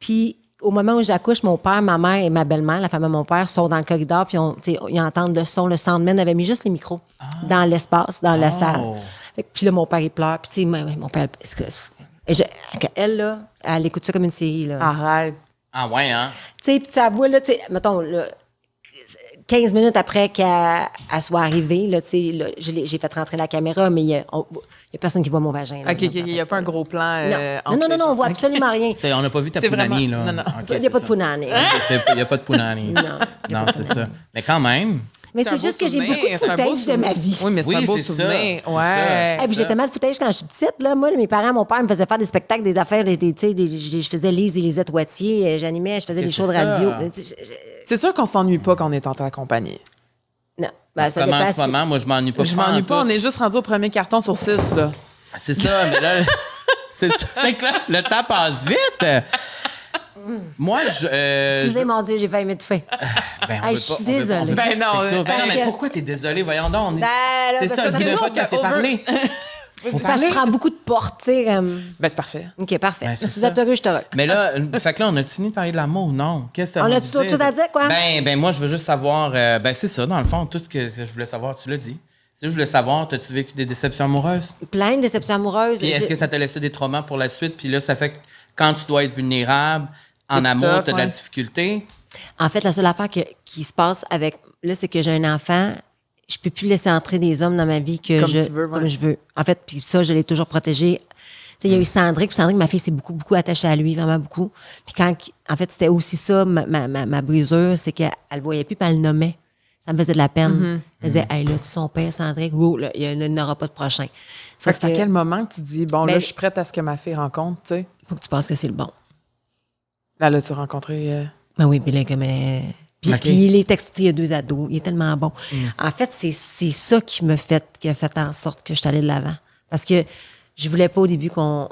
Puis au moment où j'accouche, mon père, ma mère et ma belle-mère, la femme de mon père, sont dans le corridor, puis ils entendent le son. Le soundman avait mis juste les micros dans l'espace, dans la salle. Fait que, puis là, mon père, il pleure. Puis tu sais, mon père... elle, là, elle écoute ça comme une série, là. Arrête. Ah ouais, hein? Tu sais, puis ta voix, là, tu sais, mettons, là, 15 minutes après qu'elle soit arrivée, là, tu sais, là, j'ai fait rentrer la caméra, mais il y a personne qui voit mon vagin. Là, OK, il n'y a pas un gros plan. Non, on voit absolument rien. On n'a pas vu ta C'est punani, vraiment- là. non, non. Ok, Il n'y a pas de c'est ça. punani. Il n'y a pas de punani. Non. Non, c'est ça. Mais quand même. Mais un c'est beau juste que j'ai souvenir, beaucoup de c'est un beau footage de ma souvenir. vie. Oui, mais c'est Oui, un beau c'est ça, souvenir. c'est Ouais. ça. Et puis j'ai tellement de footage quand je suis petite. Là. Moi, mes parents, mon père me faisait faire des spectacles, des affaires, je faisais Lise et Lisette Wattier, j'animais, je faisais des C'est shows de ça. radio. C'est sûr qu'on s'ennuie pas quand on est en ta compagnie. Non, ben, ça Comment en dépend. ce moment, moi, je m'ennuie pas. Je m'ennuie pas, en on tout. est juste rendu au premier carton sur 6, là. C'est ça, mais là, c'est clair, le temps passe vite. Moi, Excusez, mon Dieu, j'ai failli m'étouffer. Ben, Hey, je suis désolée. Ben non, c'est tout. c'est Ben non, parce mais que- pourquoi t'es désolé? Voyons donc. Ben, là, C'est parce ça, que le but nous, d'un on podcast, fait c'est over. parler. C'est parce que je prends beaucoup de portes, tu sais. Ben, c'est parfait. OK, parfait. Ben, c'est Si vous ça. êtes heureux, je suis heureux. Mais là, fait que là, on a fini de parler de l'amour, non? Qu'est-ce que On t'as a-tu d'autres choses à dire, quoi? Ben, moi, je veux juste savoir. Ben, c'est ça, dans le fond, tout ce que je voulais savoir, tu l'as dit. C'est juste, je voulais savoir, as-tu vécu des déceptions amoureuses? Plein de déceptions amoureuses. Puis est-ce que ça t'a laissé des traumas pour la suite? Puis là, ça fait que quand tu dois être vulnérable, en C'est amour, tough, t'as de la ouais. difficulté. En fait, la seule affaire qui se passe avec... Là, c'est que j'ai un enfant. Je peux plus laisser entrer des hommes dans ma vie Comme tu veux, ouais. comme je veux. En fait, puis ça, je l'ai toujours protégé. sais, il y a eu Sandrick, puis Sandrick, ma fille, s'est beaucoup, beaucoup attachée à lui, vraiment beaucoup. Puis en fait, c'était aussi ça, ma brisure, c'est qu'elle le voyait plus, puis elle le nommait. Ça me faisait de la peine. Elle disait, hey, là, tu sais, son père, Sandrick, là, il n'aura pas de prochain. C'est à quel moment que tu dis, bon, là, je suis prête à ce que ma fille rencontre, tu sais? Faut que tu penses que c'est le bon. Là, tu rencontré... Ben oui, puis là, comme... Puis il est il y a 2 ados, il est tellement bon. En fait, c'est ça qui a fait en sorte que je suis allée de l'avant. Parce que je voulais pas au début qu'on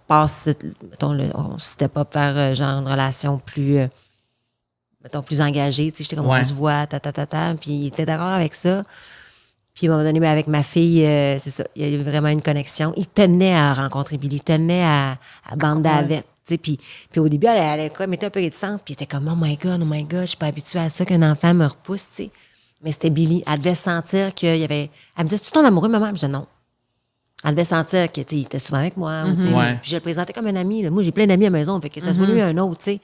passe, mettons, on step up vers genre une relation plus, mettons, plus engagée. Tu sais, j'étais comme, on se voit, puis il était d'accord avec ça. Puis à un moment donné, avec ma fille, c'est ça, il y a eu vraiment une connexion. Il tenait à rencontrer Billy, il tenait à bande d'avec. Puis au début, elle était un peu réticente, puis elle était comme, oh my God, je suis pas habituée à ça qu'un enfant me repousse, tu sais. Mais c'était Billy. Elle devait sentir qu'il y avait... Elle me disait, tu tombes amoureux, maman? Je disais non. Elle devait sentir qu'il était souvent avec moi. Puis je le présentais comme un ami. Là. Moi, j'ai plein d'amis à la maison, fait que ça soit lui un autre, tu sais.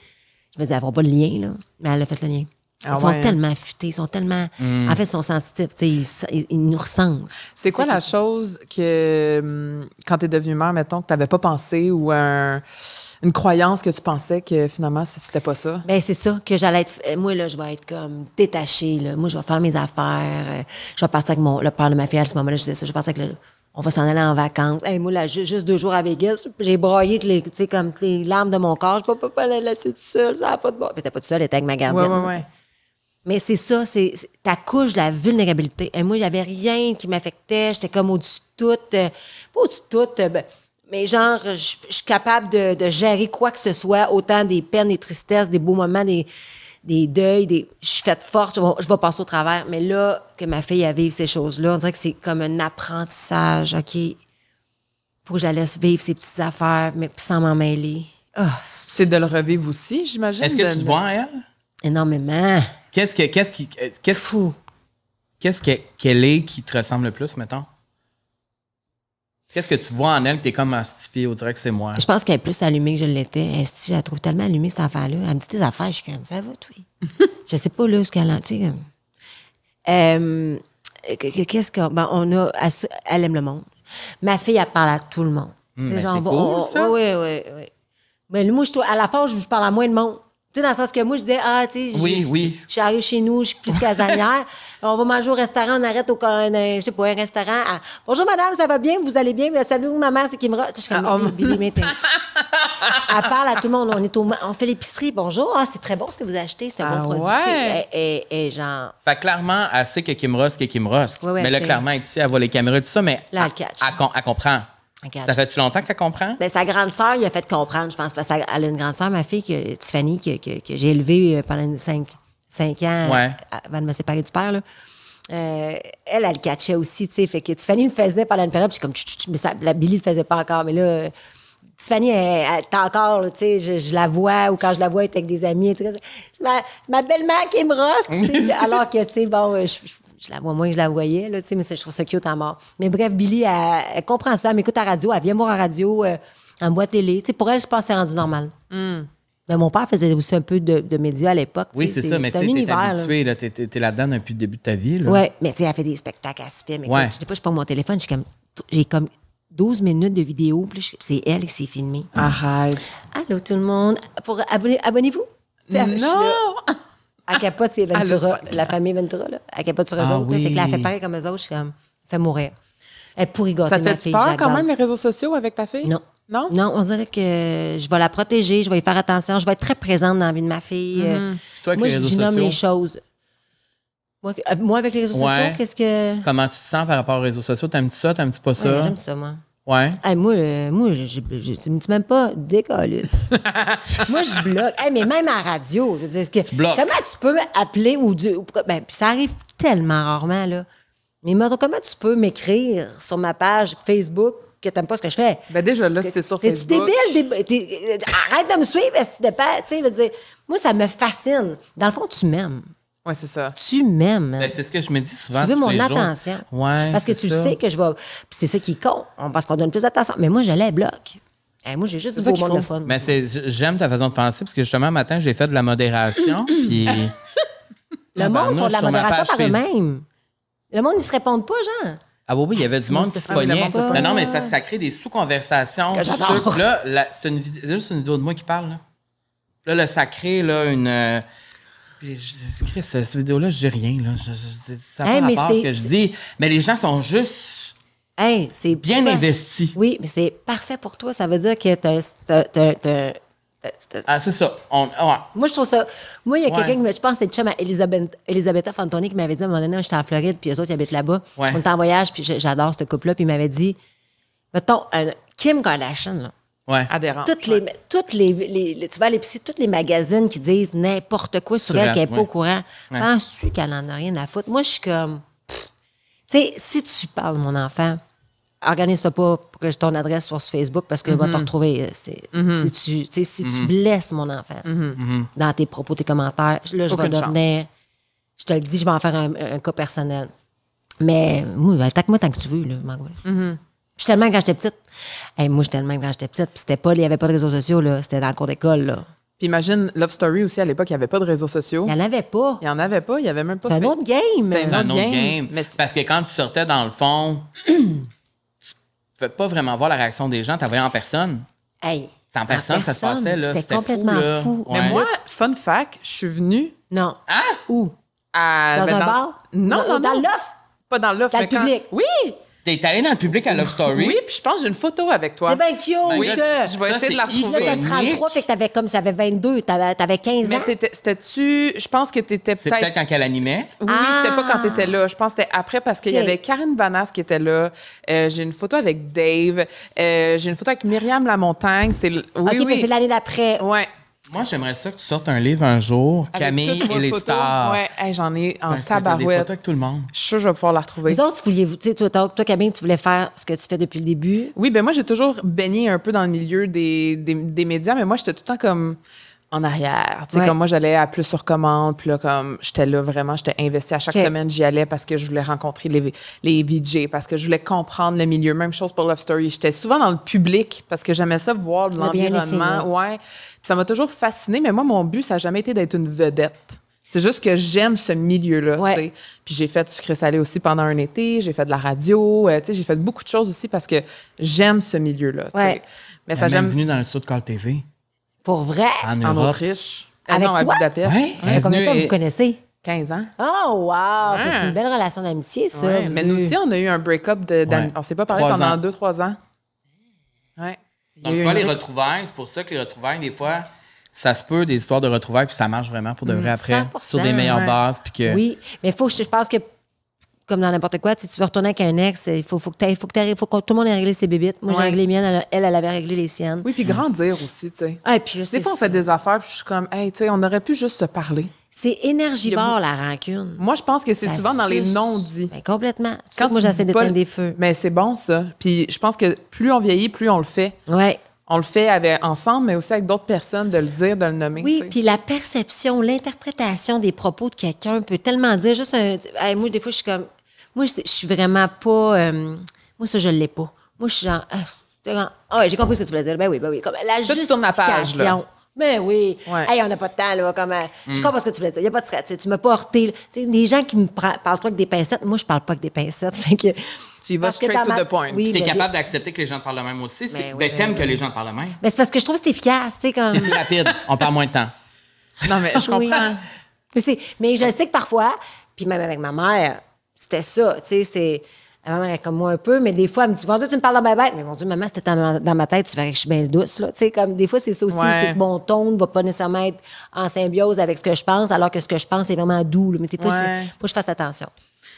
Je me disais, elle n'aura pas le lien, là. Mais elle a fait le lien. Ils sont tellement affûtés, ils sont tellement... En fait, ils sont sensitifs, tu sais, ils nous ressemblent. C'est quoi la chose que, quand tu es devenue mère, mettons, que tu n'avais pas pensé ou une croyance que tu pensais que finalement, c'était pas ça? Bien, c'est ça, que j'allais être... Moi, là, je vais être comme détachée, là. Moi, je vais faire mes affaires. Je vais partir avec le père de ma fille. À ce moment-là, je disais ça. Je vais partir avec on va s'en aller en vacances. Hey, moi, là, juste 2 jours à Vegas, j'ai broyé comme les larmes de mon corps. Je peux pas la laisser toute seule, ça n'a pas de bon. Mais t'es pas toute seule, elle était avec ma gardienne. Ouais. Mais c'est ça, ta couche de la vulnérabilité. Et moi, il n'y avait rien qui m'affectait. J'étais comme au-dessus de tout. Pas au-dessus de tout, mais genre, je suis capable de gérer quoi que ce soit, autant des peines, des tristesses, des beaux moments, des deuils. Je suis faite forte, je vais passer au travers. Mais là, que ma fille a vécu ces choses-là, on dirait que c'est comme un apprentissage, OK? Faut que je la laisse vivre ces petites affaires, mais sans m'en mêler. Oh. C'est de le revivre aussi, j'imagine. Est-ce que tu te vois en elle? Énormément. Qu'est-ce qu'elle est qui te ressemble le plus, mettons? Qu'est-ce que tu vois en elle que t'es comme astifiée, on dirait que c'est moi? Je pense qu'elle est plus allumée que je l'étais. Je la trouve tellement allumée, cette affaire-là. Elle me dit des affaires, je suis comme, ça va, toi? Je sais pas, là, ce qu'elle a, tu sais. Qu'est-ce qu'on... Ben, elle aime le monde. Ma fille, elle parle à tout le monde. C'est cool, ça? Oui. Mais moi, à la fois, je parle à moins de monde. Tu sais, dans le sens que moi, je disais, tu sais, oui. Je suis arrivée chez nous, je suis plus casanière. On va manger au restaurant, on arrête je sais pas, un restaurant. Bonjour, madame, ça va bien? Vous allez bien? Savez-vous, ma mère, c'est qui me... Je suis comme, Billy, elle parle à tout le monde. On fait l'épicerie. Bonjour, c'est très bon ce que vous achetez, c'est un bon produit. Ouais. Et genre... Fait clairement, elle sait que Kim Ross, Ouais, mais là, clairement, elle est ici, elle voit les caméras et tout ça, mais là, elle catch. Elle comprend. Ça fait-tu longtemps qu'elle comprend? Ben, sa grande sœur, il a fait comprendre, je pense, parce qu'elle a une grande sœur, ma fille, Tiffany, que j'ai élevée pendant 5 ans avant de me séparer du père. Là. Elle catchait aussi, tu sais. Fait que Tiffany me faisait pendant une période, puis comme, mais la Billy le faisait pas encore. Mais là, Tiffany, elle est encore, tu sais, je la vois, ou quand je la vois, elle est avec des amis. C'est ma belle-mère qui me roste, tu sais. Alors que, tu sais, bon, je la vois moins que je la voyais, là, tu sais, mais je trouve ça cute en mort. Mais bref, Billy, elle comprend ça, elle m'écoute à la radio, elle vient me voir à la radio, elle me voit à télé. Tu sais, pour elle, je pense que c'est rendu normal. Mais mon père faisait aussi un peu de médias à l'époque. Oui, c'est ça, mais tu es habitué, là, t'es là-dedans depuis le début de ta vie. Oui, mais tu sais, elle fait des spectacles, elle se filme. Écoute, des fois, je prends mon téléphone, j'ai comme 12 minutes de vidéo, puis c'est elle qui s'est filmée. Arrête. Allô, tout le monde. Abonnez-vous. Non! Elle capote, c'est Ventura, la famille Ventura, là. Elle capote sur eux autres. Oui. Fait que là, elle fait pareil comme eux autres. Je suis comme, fait mourir. Elle est pourri gâtée, ça te ma fait fille. peur quand même, les réseaux sociaux avec ta fille? Non. Non? Non, on dirait que je vais la protéger, je vais y faire attention, je vais être très présente dans la vie de ma fille. Toi, avec moi, les réseaux je nomme sociaux? les choses. Moi, avec les réseaux sociaux, qu'est-ce que... Comment tu te sens par rapport aux réseaux sociaux? T'aimes-tu ça? T'aimes-tu pas ça? Ouais, j'aime ça, moi. Ouais. Hey, moi, tu me dis même pas décalisse. Moi, je bloque. Hey, mais même à la radio, je veux dire, comment tu peux appeler ben, puis ça arrive tellement rarement, là. Mais comment tu peux m'écrire sur ma page Facebook que t'aimes pas ce que je fais? Ben déjà, là, c'est sur Facebook. T'es débile? Arrête de me suivre, tu sais, veux dire, moi, ça me fascine. Dans le fond, tu m'aimes. Oui, c'est ça. Tu m'aimes. Ben, c'est ce que je me dis souvent. Tu veux tous mon les jours. attention. Ouais, parce que tu sais que je vais... Puis c'est ça qui compte. Parce qu'on donne plus d'attention. Mais moi, je les bloque. Hey, moi, j'ai juste du beau monde de fun. Mais j'aime ta façon de penser parce que justement, matin, j'ai fait de la modération. Puis le monde font de la modération par eux-mêmes. Le monde, ils se répondent pas, genre. Ah oui, il y avait du monde qui se pognait. le monde se pognait. Non, mais c'est parce que ça crée des sous-conversations. J'adore. Là, c'est juste une vidéo de moi qui parle. Là, ça crée là, une... Puis cette vidéo-là, je dis rien. Là. Ça n'a pas rapport à ce que je dis. Mais les gens sont juste c'est bien super. investis. Oui, mais c'est parfait pour toi. Ça veut dire que t'as Ah, c'est ça. Moi, je trouve ça. Moi, il y a Ouais. quelqu'un, je pense que c'est le chum à Elisabetta Fantoni qui m'avait dit à un moment donné, j'étais en Floride, puis eux autres, ils habitent là-bas. Ouais. On était en voyage, puis j'adore ce couple-là, puis il m'avait dit, mettons, Kim Kardashian, là, Ouais. Adhérent. toutes les tu vas à l'épicerie, tous les magazines qui disent n'importe quoi sur elle, elle, qu'elle n'est pas ouais. au courant. Ouais. Penses-tu qu'elle en a rien à foutre? Moi, je suis comme. Tu sais, si tu parles, mon enfant, organise ça pas pour que j'ai ton adresse sur Facebook parce que va te retrouver. Si tu blesses mon enfant dans tes propos, tes commentaires, là, je vais Aucune devenir. Je te le dis, je vais en faire un cas personnel. Mais, moi, attaque-moi tant que tu veux, là. Je suis tellement quand j'étais petite. Moi, j'étais tellement quand j'étais petite. Puis il n'y avait pas de réseaux sociaux, là. C'était dans le cours d'école, là. Puis imagine, Love Story aussi, à l'époque, il n'y avait pas de réseaux sociaux. Il n'y en avait pas. Il n'y en avait pas, il n'y avait même pas C'est un fait- autre game. C'était C'est un autre autre game. game. Mais Parce que quand tu sortais dans le fond, tu ne pouvais pas vraiment voir la réaction des gens. Tu voyais en personne. Hey, C'est en personne que ça se passait. Là. C'était fou, complètement là. fou. Ouais. Mais moi, fun fact, je suis venue Non. Ah! Où? à... Dans ben, un bar? Non, non, Dans non. l'offre? Pas dans l'offre. Dans mais le public? Oui! T'es allé dans le public à Love Story. Oui, puis je pense que j'ai une photo avec toi. C'est bien cute. Ben, là, Je vais ça, essayer de la c'est retrouver. Là, iconique. t'as 33, fait que t'avais comme j'avais 22, t'avais 15 Mais ans. c'était-tu... Je pense que t'étais C'est peut-être... peut-être quand elle animait. Oui, c'était pas quand Ah! t'étais là. Je pense que c'était après parce qu'il y Ok. avait Karine Vanasse qui était là. J'ai une photo avec Dave. J'ai une photo avec Myriam Lamontagne. Oui, OK, fait que oui. c'est l'année d'après. Ouais. Moi, j'aimerais ça que tu sortes un livre un jour, Avec Camille toutes vos et les photos. stars. Ouais, hey, j'en ai en Parce que t'as des tabarouette. photos avec tout le monde. Je suis sûre que je vais pouvoir la retrouver. Vous autres, vouliez-vous, tu sais, toi, Camille, tu voulais faire ce que tu fais depuis le début. Oui, ben moi, j'ai toujours baigné un peu dans le milieu des médias, mais moi, j'étais tout le temps comme en arrière. Tu sais, Ouais. comme moi, j'allais à Plus sur commande, puis là, comme j'étais là vraiment, j'étais investie. À chaque OK. semaine, j'y allais parce que je voulais rencontrer les VJ, parce que je voulais comprendre le milieu. Même chose pour Love Story. J'étais souvent dans le public parce que j'aimais ça, voir Le bien laissé, l'environnement. Ouais. Puis ça m'a toujours fascinée, mais moi, mon but, ça n'a jamais été d'être une vedette. C'est juste que j'aime ce milieu-là, Ouais. tu sais. Puis j'ai fait sucré salé aussi pendant un été, j'ai fait de la radio, tu sais, j'ai fait beaucoup de choses aussi parce que j'aime ce milieu-là, tu sais. Ouais. Mais Elle ça est même j'aime venue dans le Sud Call TV. Pour vrai. En en Europe. Autriche. Avec non, à toi? Budapest. Ouais. Ça fait combien de temps vous connaissez? 15 ans. Oh, wow! Fait que c'est Ouais. une belle relation d'amitié, ça. Ouais, vous mais deux. nous aussi, on a eu un break-up Ouais. on s'est pas parlé 3 pendant ans. 2-3 ans. Ouais. Il y Donc, a eu tu vois, une- les retrouvailles, c'est pour ça que les retrouvailles, des fois, ça se peut, des histoires de retrouvailles, puis ça marche vraiment pour de vrai après, 100%, sur des meilleures ouais. bases, puis que... Oui, mais je pense que, comme dans n'importe quoi, si tu veux retourner avec un ex, il faut que tout le monde ait réglé ses bébites. Moi, j'ai Ouais. réglé les miennes, elle avait réglé les siennes. Oui, puis grandir aussi, tu sais. Ah, et puis là, Des fois, on fait des affaires, puis je suis comme, hey, tu sais, on aurait pu juste se parler. C'est énergivore, la rancune. Moi, je pense que c'est Ça souvent dans les suce. non-dits. Ben, complètement. C'est ça Quand que moi, tu j'essaie dis pas d'éteindre le- des feux. Mais c'est bon, ça. Puis je pense que plus on vieillit, plus on le fait. Ouais. On le fait ensemble, mais aussi avec d'autres personnes, de le dire, de le nommer. Oui, tu sais. puis la perception, l'interprétation des propos de quelqu'un peut tellement dire juste un. Hey, moi, des fois, je suis comme. Moi, je suis vraiment pas. Moi, ça, je l'ai pas. Moi, je suis genre. Ouais, j'ai compris ce que tu voulais dire. Ben oui. Comme la Toi, tu tournes la page, là. justification. Ben oui. Ouais. Hey, on n'a pas de temps, là. Comme, je comprends ce que tu voulais dire. Il n'y a pas de stress. Tu m'as pas heurté. Là. Tu sais, les gens qui me parlent toi avec des pincettes, moi, je parle pas avec des pincettes. Fait que, Tu y vas parce que straight dans to the point. Oui, T'es mais- capable d'accepter que les gens te parlent de même aussi. Ben C'est oui, t'aimes ben que les gens te parlent de même. Mais c'est parce que je trouve que c'est efficace. Tu sais, comme. C'est plus rapide. On perd moins de temps. Non, mais je comprends. Oui. Mais je sais que parfois, puis même avec ma mère, c'était ça. Tu sais, c'est. Ma mère est comme moi un peu, mais des fois, elle me dit, bon Dieu, tu me parles dans ma bête. Mais mon Dieu, maman, c'était dans ma tête, tu verrais que je suis bien douce, là. Tu sais, comme des fois, c'est ça aussi, Ouais. c'est que mon ton ne va pas nécessairement être en symbiose avec ce que je pense, alors que ce que je pense est vraiment doux, là. Mais des fois, Ouais. faut que je fasse attention.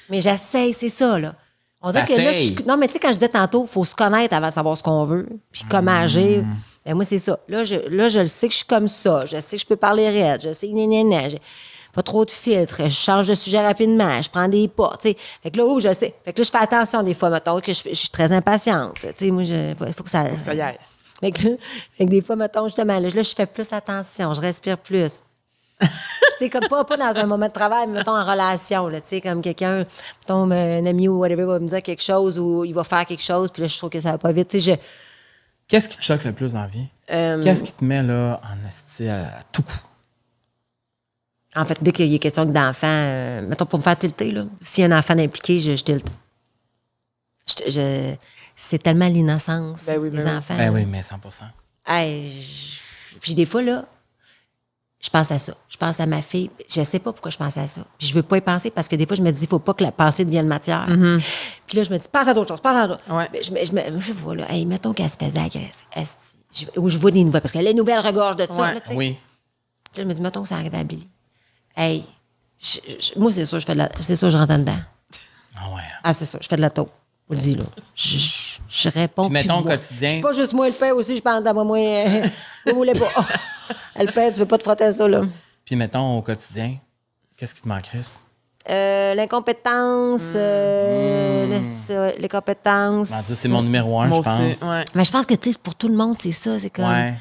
Mais j'essaie, c'est ça, là. On dirait que là, T'essayes. non, mais tu sais, quand je disais tantôt, il faut se connaître avant de savoir ce qu'on veut, puis comment agir. Ben moi, c'est ça. Là, je le sais que je suis comme ça. Je sais que je peux parler raide. Je sais que j'ai pas trop de filtres. Je change de sujet rapidement. Je prends des pas. Tu sais. Fait que là, je sais. Fait que là, je fais attention des fois, mettons, que je suis très impatiente. Tu sais, moi, il faut que ça. Ça y est. Fait que des fois, mettons, justement, là, je fais plus attention. Je respire plus. Tu sais, comme pas dans un moment de travail, mais mettons en relation, là, tu sais, comme quelqu'un, mettons, un ami ou whatever va me dire quelque chose ou il va faire quelque chose, puis là, je trouve que ça va pas vite. Tu sais, Qu'est-ce qui te choque le plus en vie? Qu'est-ce qui te met là en asti à tout coup? en fait, dès qu'il y a question d'enfant, mettons, pour me faire tilter, là, s'il y a un enfant impliqué, je tilte. C'est tellement l'innocence, Ben oui, les ben oui. enfants. Ben oui, mais 100%. Hey, puis des fois, là, je pense à ça. Je pense à ma fille. Je sais pas pourquoi je pense à ça. Puis je veux pas y penser parce que des fois, je me dis, il faut pas que la pensée devienne matière. Puis là, je me dis, pense à d'autres choses, pense à d'autres choses. Ouais. Je vois, là, hey, mettons qu'elle se faisait agresser. Ou je vois des nouvelles, parce que les nouvelles regorgent de ça, Ouais. là, tu sais. Oui. Puis là, je me dis, mettons que ça arrive à Billy. Hey, moi, c'est sûr, c'est sûr, je rentre en dedans. Ah ouais. Ah, c'est ça, je fais de la taupe. Je le dis, là. Je réponds. Puis mettons puis au moi. quotidien- Je suis pas juste moi, le père aussi, je pense d'avoir moi. Vous voulez pas. Le père, tu veux pas te frotter à ça, là. Puis mettons au quotidien, qu'est-ce qui te manque, Chris? L'incompétence, les compétences. Ben, ça, c'est mon numéro 1, Moi je pense. aussi, ouais. Mais je pense que, tu sais, pour tout le monde, c'est ça. C'est comme. Ouais.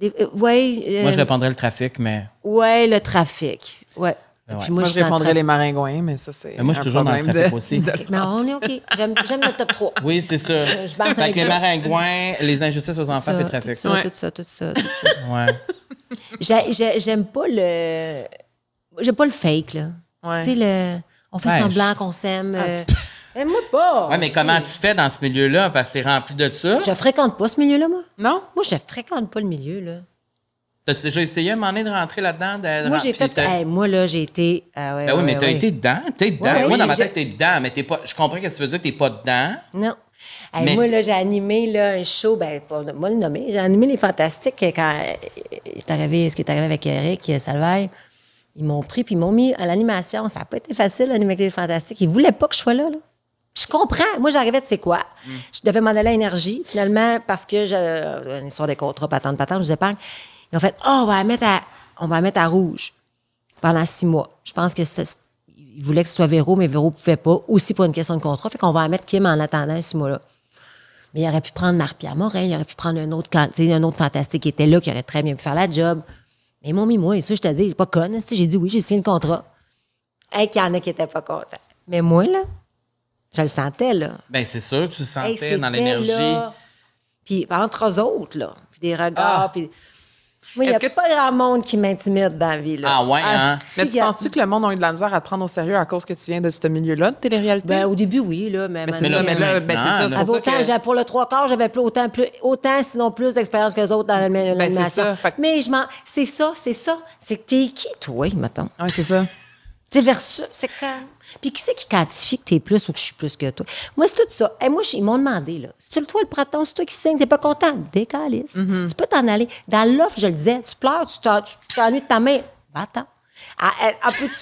Moi, je répondrais le trafic, mais Ouais, le trafic. Ouais. Ouais. Puis Moi, je je suis dans le répondrais les trafic. maringouins, mais ça, c'est. mais moi, je suis toujours dans le trafic aussi. Mais on est OK. J'aime le top 3. Oui, c'est ça. Je bande Fait avec que les ça. maringouins, les injustices aux enfants, c'est trafic. Tout Ouais. ça. Ouais. J'aime pas le fake, là. Ouais. Tu sais, on fait Ouais, semblant qu'on s'aime. Moi pas. Ouais, mais comment tu fais dans ce milieu-là? Parce que c'est rempli de ça. Je fréquente pas ce milieu-là, moi. Non? Moi, je fréquente pas le milieu, là. T'as déjà essayé à un moment donné de rentrer là-dedans? Moi, j'ai fait... Hey, moi, là, j'ai été... Ben oui, mais t'as été dedans. T'es dedans. Ouais, Moi, oui, dans ma j'ai- tête, t'es dedans, mais t'es pas. Je comprends ce que tu veux dire, t'es pas dedans. Non. Hey, Mais moi, là, j'ai animé là, un show, ben, pas moi le nommer, j'ai animé Les Fantastiques quand ce qui est arrivé avec Eric Salvaille. Ils m'ont pris puis ils m'ont mis à l'animation. Ça n'a pas été facile, d'animer avec Les Fantastiques. Ils ne voulaient pas que je sois là, là. Je comprends. Moi, j'arrivais de c'est quoi. Je devais m'en aller à Énergie, finalement, parce que j'ai une histoire de contrat, patente, je vous épargne. Ils ont fait, on va la mettre à rouge pendant 6 mois. Je pense que ils voulaient que ce soit Véro, mais Véro ne pouvait pas, aussi pour une question de contrat. Fait qu'on va la mettre Kim en attendant 6 mois-là. Mais il aurait pu prendre Marie-Pierre Morin, il aurait pu prendre un autre fantastique qui était là, qui aurait très bien pu faire la job. Mais ils m'ont mis moi, et ça, je te dis, pas conne. J'ai dit oui, j'ai signé le contrat. Hey, qu'il y en a qui n'étaient pas contents. Mais moi, là, je le sentais, là. Ben, c'est sûr, tu le sentais Hey, dans c'était l'énergie. là. Puis entre eux autres, là. Puis des regards, puis... Moi, il n'y a Est-ce que pas grand monde qui m'intimide dans la vie, là. Ah ouais, hein? Mais tu penses-tu que le monde a eu de la misère à te prendre au sérieux à cause que tu viens de ce milieu-là de télé-réalité? Ben, au début, oui, là, mais... mais c'est maintenant- ça, mais là, ben, c'est ça. maintenant, C'est là. pour ça que... Pour le 3/4, j'avais autant, sinon plus d'expérience que les autres dans l'animation. c'est ça, fait que- Mais c'est ça. C'est que t'es qui, toi, mettons? Oui, c'est ça. Tu sais, versus, c'est comme... Puis qui c'est qui quantifie que t'es plus ou que je suis plus que toi? Moi, c'est tout ça. Et moi, ils m'ont demandé, là, c'est toi le praton, c'est toi qui signe, t'es pas content? Décalisse. Tu peux t'en aller. Dans l'offre, je le disais, tu pleures, tu t'ennuies de ta main. Va-t'en.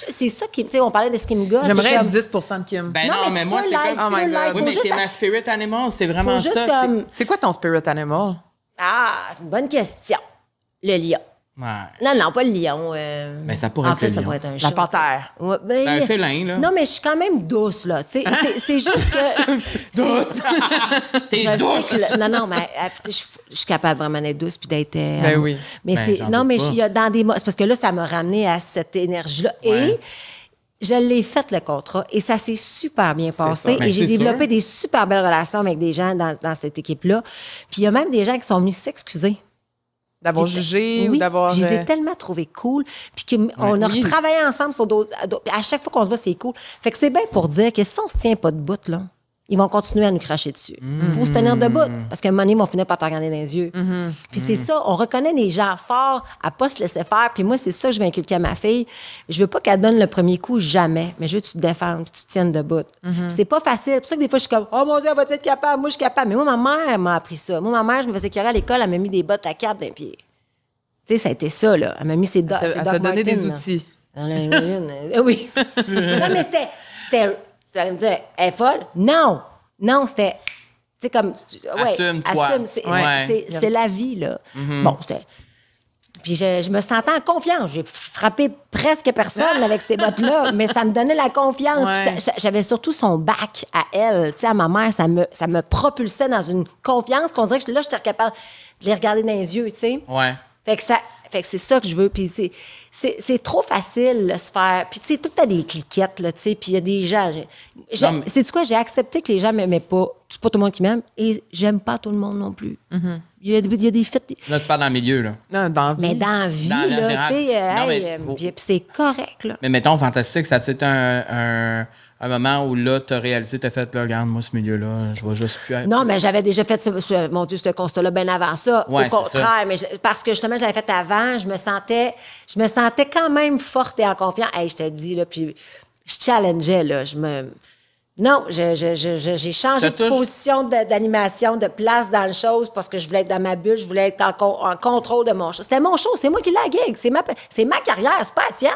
C'est ça qui... Tu sais, on parlait de ce qui me gosse. J'aimerais c'est être comme- 10 de Kim. Ben Non, non, mais mais tu moi, peux c'est l'être, comme. tu peux l'être. Oui, Faut mais juste t'es ma spirit animal, c'est vraiment Faut juste ça. comme... C'est quoi ton spirit animal? Ah, c'est une bonne question. Le lion. Ouais. Non, pas le lion. Ben, ça pourrait en être plus, le ça lion. pourrait être un La chat. panthère. Ouais, ben, Un félin, là. Non, mais je suis quand même douce, là. Tu sais, c'est juste que... Douce! T'es Je sais douce! que non, mais je suis capable vraiment d'être douce puis d'être... Ben oui. Mais Ben, c'est... j'en Non, doute mais pas. il y a dans des... C'est parce que là, ça m'a ramené à cette énergie-là. Ouais. Et je l'ai fait, le contrat, et ça s'est super bien passé. ça. Ben, Et j'ai c'est développé sûr. des super belles relations avec des gens dans cette équipe-là. Puis il y a même des gens qui sont venus s'excuser. D'avoir Puis- jugé oui, ou d'avoir... puis je les ai tellement trouvés cool. Puis qu'on a Oui. retravaillé ensemble sur d'autres... À chaque fois qu'on se voit, c'est cool. Fait que c'est bien pour dire que si on se tient pas debout, là, ils vont continuer à nous cracher dessus. Il faut se tenir debout. Parce qu'à un moment donné, ils vont finir par te regarder dans les yeux. Puis c'est ça, on reconnaît les gens forts à pas se laisser faire. Puis moi, c'est ça que je veux inculquer à ma fille. Je veux pas qu'elle donne le premier coup, jamais. Mais je veux que tu te défendes, puis tu te tiennes debout. Puis c'est pas facile. C'est pour ça que des fois, je suis comme, oh mon Dieu, elle va être capable? Moi, je suis capable. Mais moi, ma mère, elle m'a appris ça. Moi, ma mère, je me faisais écœurer à l'école, elle m'a mis des bottes à cap d'un pied. Tu sais, ça a été ça, là. Elle m'a mis ses doigts. Elle t'a donné des outils. Oui. Non, mais c'était. Ça me disait, elle est folle? Non. Non, c'était. Tu sais, comme. Ouais, Assume-toi. Assume. Ouais. C'est la vie, là. Bon, c'était. Puis je me sentais en confiance. J'ai frappé presque personne avec ces bottes-là, mais ça me donnait la confiance. Ouais. Puis j'avais surtout son bac à elle. Tu sais, à ma mère, ça me propulsait dans une confiance qu'on dirait que là, j'étais capable de les regarder dans les yeux, tu sais. Ouais. Fait que c'est ça que je veux. Puis c'est trop facile de se faire. Puis tu sais, tout le temps des cliquettes, là, tu sais. Puis il y a des gens. Non, mais- C'est quoi? J'ai accepté que les gens m'aimaient pas. C'est pas tout le monde qui m'aime. Et j'aime pas tout le monde non plus. y a des fêtes. Là, tu parles dans le milieu, là. Non, dans la vie. Mais dans la vie, Dans la là, générale. tu sais, Non, hey, mais- puis c'est correct, là. Mais mettons, fantastique, ça a été un moment où là, t'as réalisé, t'as fait, là, regarde, moi, ce milieu-là, je vais juste plus être. Non, mais j'avais déjà fait mon Dieu, ce constat-là bien avant ça. Ouais, Au contraire, mais parce que justement, je l'avais fait avant, je me sentais quand même forte et en confiance. Hey, je te dis, là, puis je challengeais, là. Non, j'ai changé de position d'animation, de place dans le chose parce que je voulais être dans ma bulle, je voulais être en contrôle de mon show. C'était mon show, c'est moi qui la gig, c'est ma carrière, c'est pas la tienne.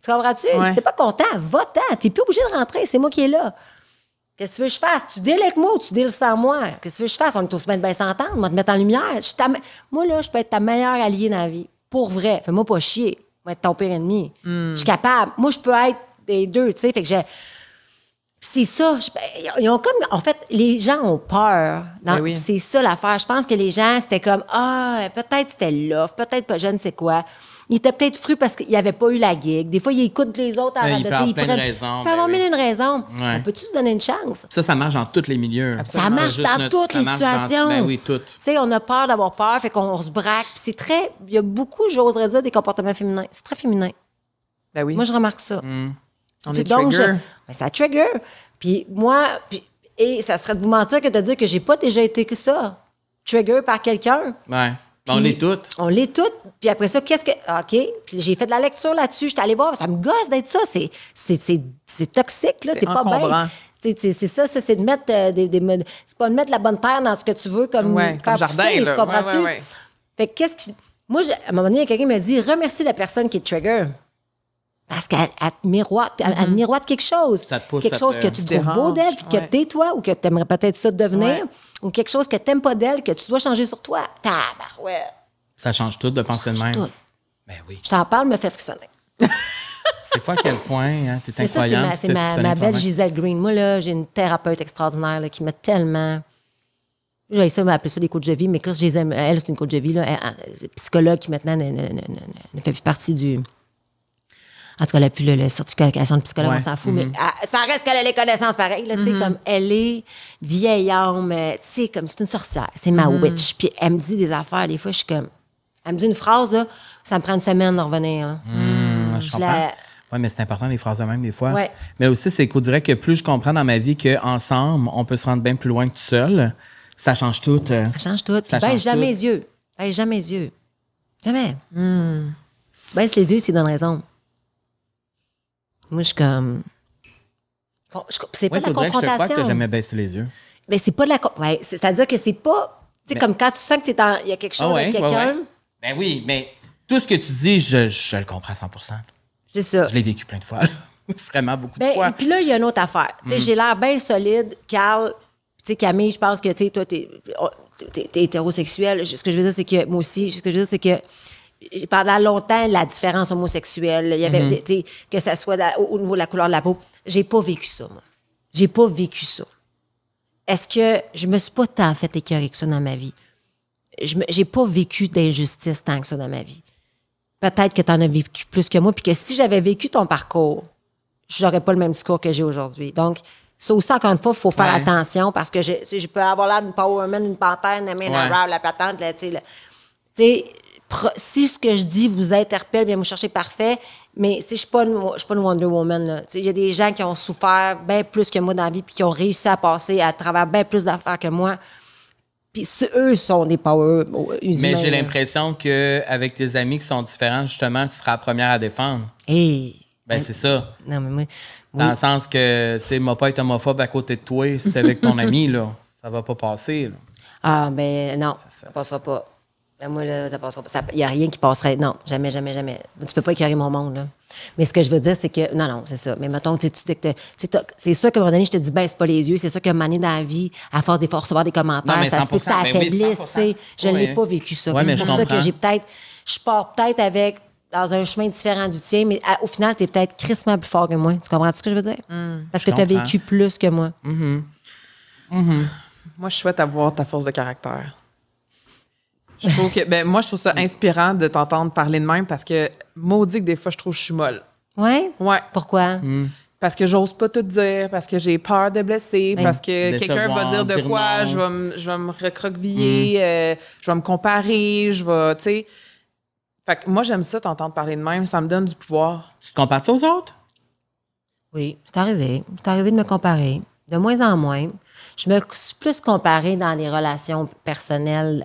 Tu comprends-tu? Ouais. Si t'es pas content, va-t'en. T'es plus obligé de rentrer, c'est moi qui est là. Qu'est-ce que tu veux que je fasse? Tu deals avec moi ou tu deals sans moi? Qu'est-ce que tu veux que je fasse? On est aussi bien s'entendre, moi, te mettre en lumière. Moi, là, je peux être ta meilleure alliée dans la vie. Pour vrai. Fais-moi pas chier. Moi, être ton pire ennemi. Je suis capable. Moi, je peux être des deux, tu sais. Fait que c'est ça. Ils ont comme... En fait, les gens ont peur. Ben oui. C'est ça l'affaire. Je pense que les gens, c'était comme, peut-être c'était l'offre, peut-être pas, je ne sais quoi. Ils étaient peut-être frus parce qu'ils n'avaient pas eu la gig. Des fois, ils écoutent les autres à Mais la il peut avoir plein de raisons, Il peut avoir ben mille oui. et une raisons. Ouais. On peut-tu se donner une chance? Ça marche dans tous les milieux. Ça marche Juste dans toutes les ça marche dans- situations. Ben oui, toutes. Tu sais, on a peur d'avoir peur, fait qu'on se braque. Puis c'est très... Il y a beaucoup, j'oserais dire, des comportements féminins. C'est très féminin. Ben oui. Moi, je remarque ça. On Puis est donc, trigger. ben, ça trigger. Puis moi... Et ça serait de vous mentir que de dire que j'ai pas déjà été que ça. Trigger par quelqu'un. Ouais. On Puis- l'est toutes. On l'est toutes. Puis après ça, qu'est-ce que... OK. Puis j'ai fait de la lecture là-dessus. J'étais allée voir. Ça me gosse d'être ça. C'est toxique, là. C'est T'es pas bien. encombrant. C'est ça, c'est de mettre c'est pas de mettre la bonne terre dans ce que tu veux comme, Ouais, comme faire jardin, pousser, là. tu comprends-tu? Ouais. Fait que qu'est-ce que... Moi, à un moment donné, quelqu'un m'a dit, remercie la personne qui te trigger. Parce qu'elle te miroite, elle miroite quelque chose. Ça te pousse, quelque ça chose te- que tu trouves dérange, beau d'elle, puis que ouais. t'es toi, ou que t'aimerais peut-être ça devenir, Ouais. ou quelque chose que t'aimes pas d'elle, que tu dois changer sur toi. Tabarouette. Ça change tout de penser de même. tout. Ben oui. Je t'en parle, me fait frissonner. C'est fou à quel point, hein, t'es Mais ça, c'est incroyable. ma, tu c'est te fais ma frissonner belle toi-même. Gisèle Green. Moi, là, j'ai une thérapeute extraordinaire là, qui m'a tellement... J'ai ça, m'appeler ça des coachs de vie, mais quand je les aime, elle, c'est une coach de vie, là, c'est psychologue qui maintenant ne fait plus partie du... En tout cas, elle n'a plus le certification de psychologue, Ouais. on s'en fout, mais ça reste qu'elle a les connaissances pareilles. Là, tu sais, comme elle est vieille âme, tu sais, comme c'est une sorcière, c'est ma witch. Puis elle me dit des affaires, des fois, je suis comme... Elle me dit une phrase, là, ça me prend une semaine de revenir. Là. Je Je comprends. la- Oui, mais c'est important, les phrases de même, des fois. Ouais. Mais aussi, c'est qu'on dirait que plus je comprends dans ma vie qu'ensemble, on peut se rendre bien plus loin que tout seul. Ça change tout. Ça change tout. Ça Tu baisses change jamais tout. les yeux. Baisse jamais les yeux. Jamais. Si tu baisses les yeux, tu donnes raison. Moi, je suis comme... C'est pas Oui, de la faudrait que je te croie que confrontation. t'as jamais baissé les yeux. Mais c'est pas de la... Ouais, c'est-à-dire que c'est pas... Tu sais, Mais- comme quand tu sens que il y a quelque chose avec quelqu'un, Ben oui, mais tout ce que tu dis, je le comprends à 100 c'est ça. Je l'ai vécu plein de fois. là. Vraiment beaucoup de fois. Puis là, il y a une autre affaire. Tu sais, j'ai l'air bien solide. Carl, tu sais, Camille, je pense que, tu sais, toi, t'es hétérosexuel. Ce que je veux dire, c'est que, moi aussi, ce que je veux dire, c'est que pendant longtemps, la différence homosexuelle, il y avait, tu sais, que ça soit au niveau de la couleur de la peau, j'ai pas vécu ça, moi. J'ai pas vécu ça. Est-ce que je me suis pas tant fait écœurer que ça dans ma vie? J'ai pas vécu d'injustice tant que ça dans ma vie. Peut-être que tu en as vécu plus que moi, puis que si j'avais vécu ton parcours, j'aurais pas le même discours que j'ai aujourd'hui. Donc, ça aussi, encore une fois, il faut faire Ouais. attention parce que tu sais, je peux avoir l'air d'une power woman, une panthère, une main Ouais. la patente, là, tu sais. Là. Tu sais, si ce que je dis vous interpelle, viens me chercher parfait, mais je suis pas une Wonder Woman. Là. Tu sais, il y a des gens qui ont souffert bien plus que moi dans la vie puis qui ont réussi à passer à travers bien plus d'affaires que moi. Puis eux sont des power humains. Mais j'ai là. l'impression qu'avec tes amis qui sont différents, justement, tu seras la première à défendre. Hey, Ben, c'est ça. non, mais moi... Dans oui. le sens que, tu sais, m'a pas être homophobe à côté de toi, si t'es avec ton ami, là. Ça va pas passer, là. Ah, ben non, ça passera pas. Ben, moi, là, ça passera pas. Il n'y a rien qui passerait. Non, jamais, jamais, jamais. Tu peux pas écœurer mon monde, là. Mais ce que je veux dire, c'est que... Non, c'est ça. Mais mettons, tu dis que... C'est sûr qu'à un moment donné, je te dis, baisse pas les yeux. C'est sûr qu'à un moment donné dans la vie, à force des fois recevoir des commentaires, Non, mais ça se peut que ça 100%, ben oui, affaiblisse, tu sais. 100%. Je ne Ouais. l'ai pas vécu, ça. Ouais, Fait que mais c'est je pour ça que comprends. j'ai peut-être... Je pars peut-être avec... dans un chemin différent du tien, mais au final, tu es peut-être crissement plus fort que moi. Tu comprends ce que je veux dire? Parce que Je tu as comprends. vécu plus que moi. Moi, je souhaite avoir ta force de caractère. Je trouve que, moi, je trouve ça inspirant de t'entendre parler de même parce que, maudit que des fois, je trouve que je suis molle. Ouais? Ouais. Pourquoi? Parce que j'ose pas tout dire, parce que j'ai peur de blesser, parce que quelqu'un va dire de quoi, je vais me recroqueviller, je vais me comparer, je vais, tu sais. Fait que moi, j'aime ça, t'entendre parler de même, ça me donne du pouvoir. Tu te compares aux autres? Oui, c'est arrivé. C'est arrivé de me comparer. De moins en moins. Je me suis plus comparée dans les relations personnelles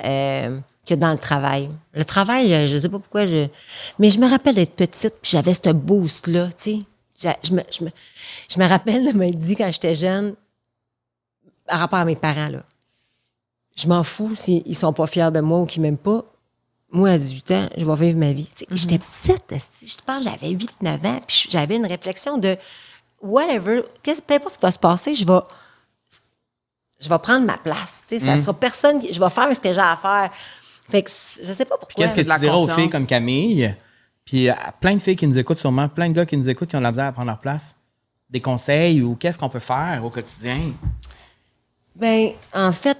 que dans le travail. Le travail, je ne sais pas pourquoi. Mais je me rappelle d'être petite, puis j'avais ce boost-là, tu sais. Je me rappelle de m'être dit quand j'étais jeune, par rapport à mes parents, là, je m'en fous s'ils ne sont pas fiers de moi ou qu'ils ne m'aiment pas. Moi, à 18 ans, je vais vivre ma vie. J'étais petite, je pense que j'avais 8-9 ans, puis j'avais une réflexion de whatever, peu importe ce qui va se passer, je vais prendre ma place. Ça sera personne, je vais faire ce que j'ai à faire. Fait que je sais pas pourquoi. Qu'est-ce que tu dirais aux filles comme Camille? Puis plein de filles qui nous écoutent sûrement, plein de gars qui nous écoutent qui ont de la misère à prendre leur place. Des conseils ou qu'est-ce qu'on peut faire au quotidien? Ben, en fait,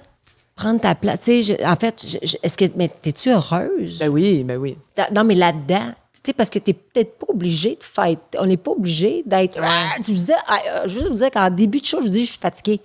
prendre ta place. Tu sais, en fait, est-ce que. Mais t'es-tu heureuse? Ben oui, ben oui. Non, mais là-dedans, tu sais, parce que t'es peut-être pas obligé de faire. On n'est pas obligé d'être. Ouais. Tu disais, je veux vous dire qu'en début de show, je vous dis, je suis fatiguée.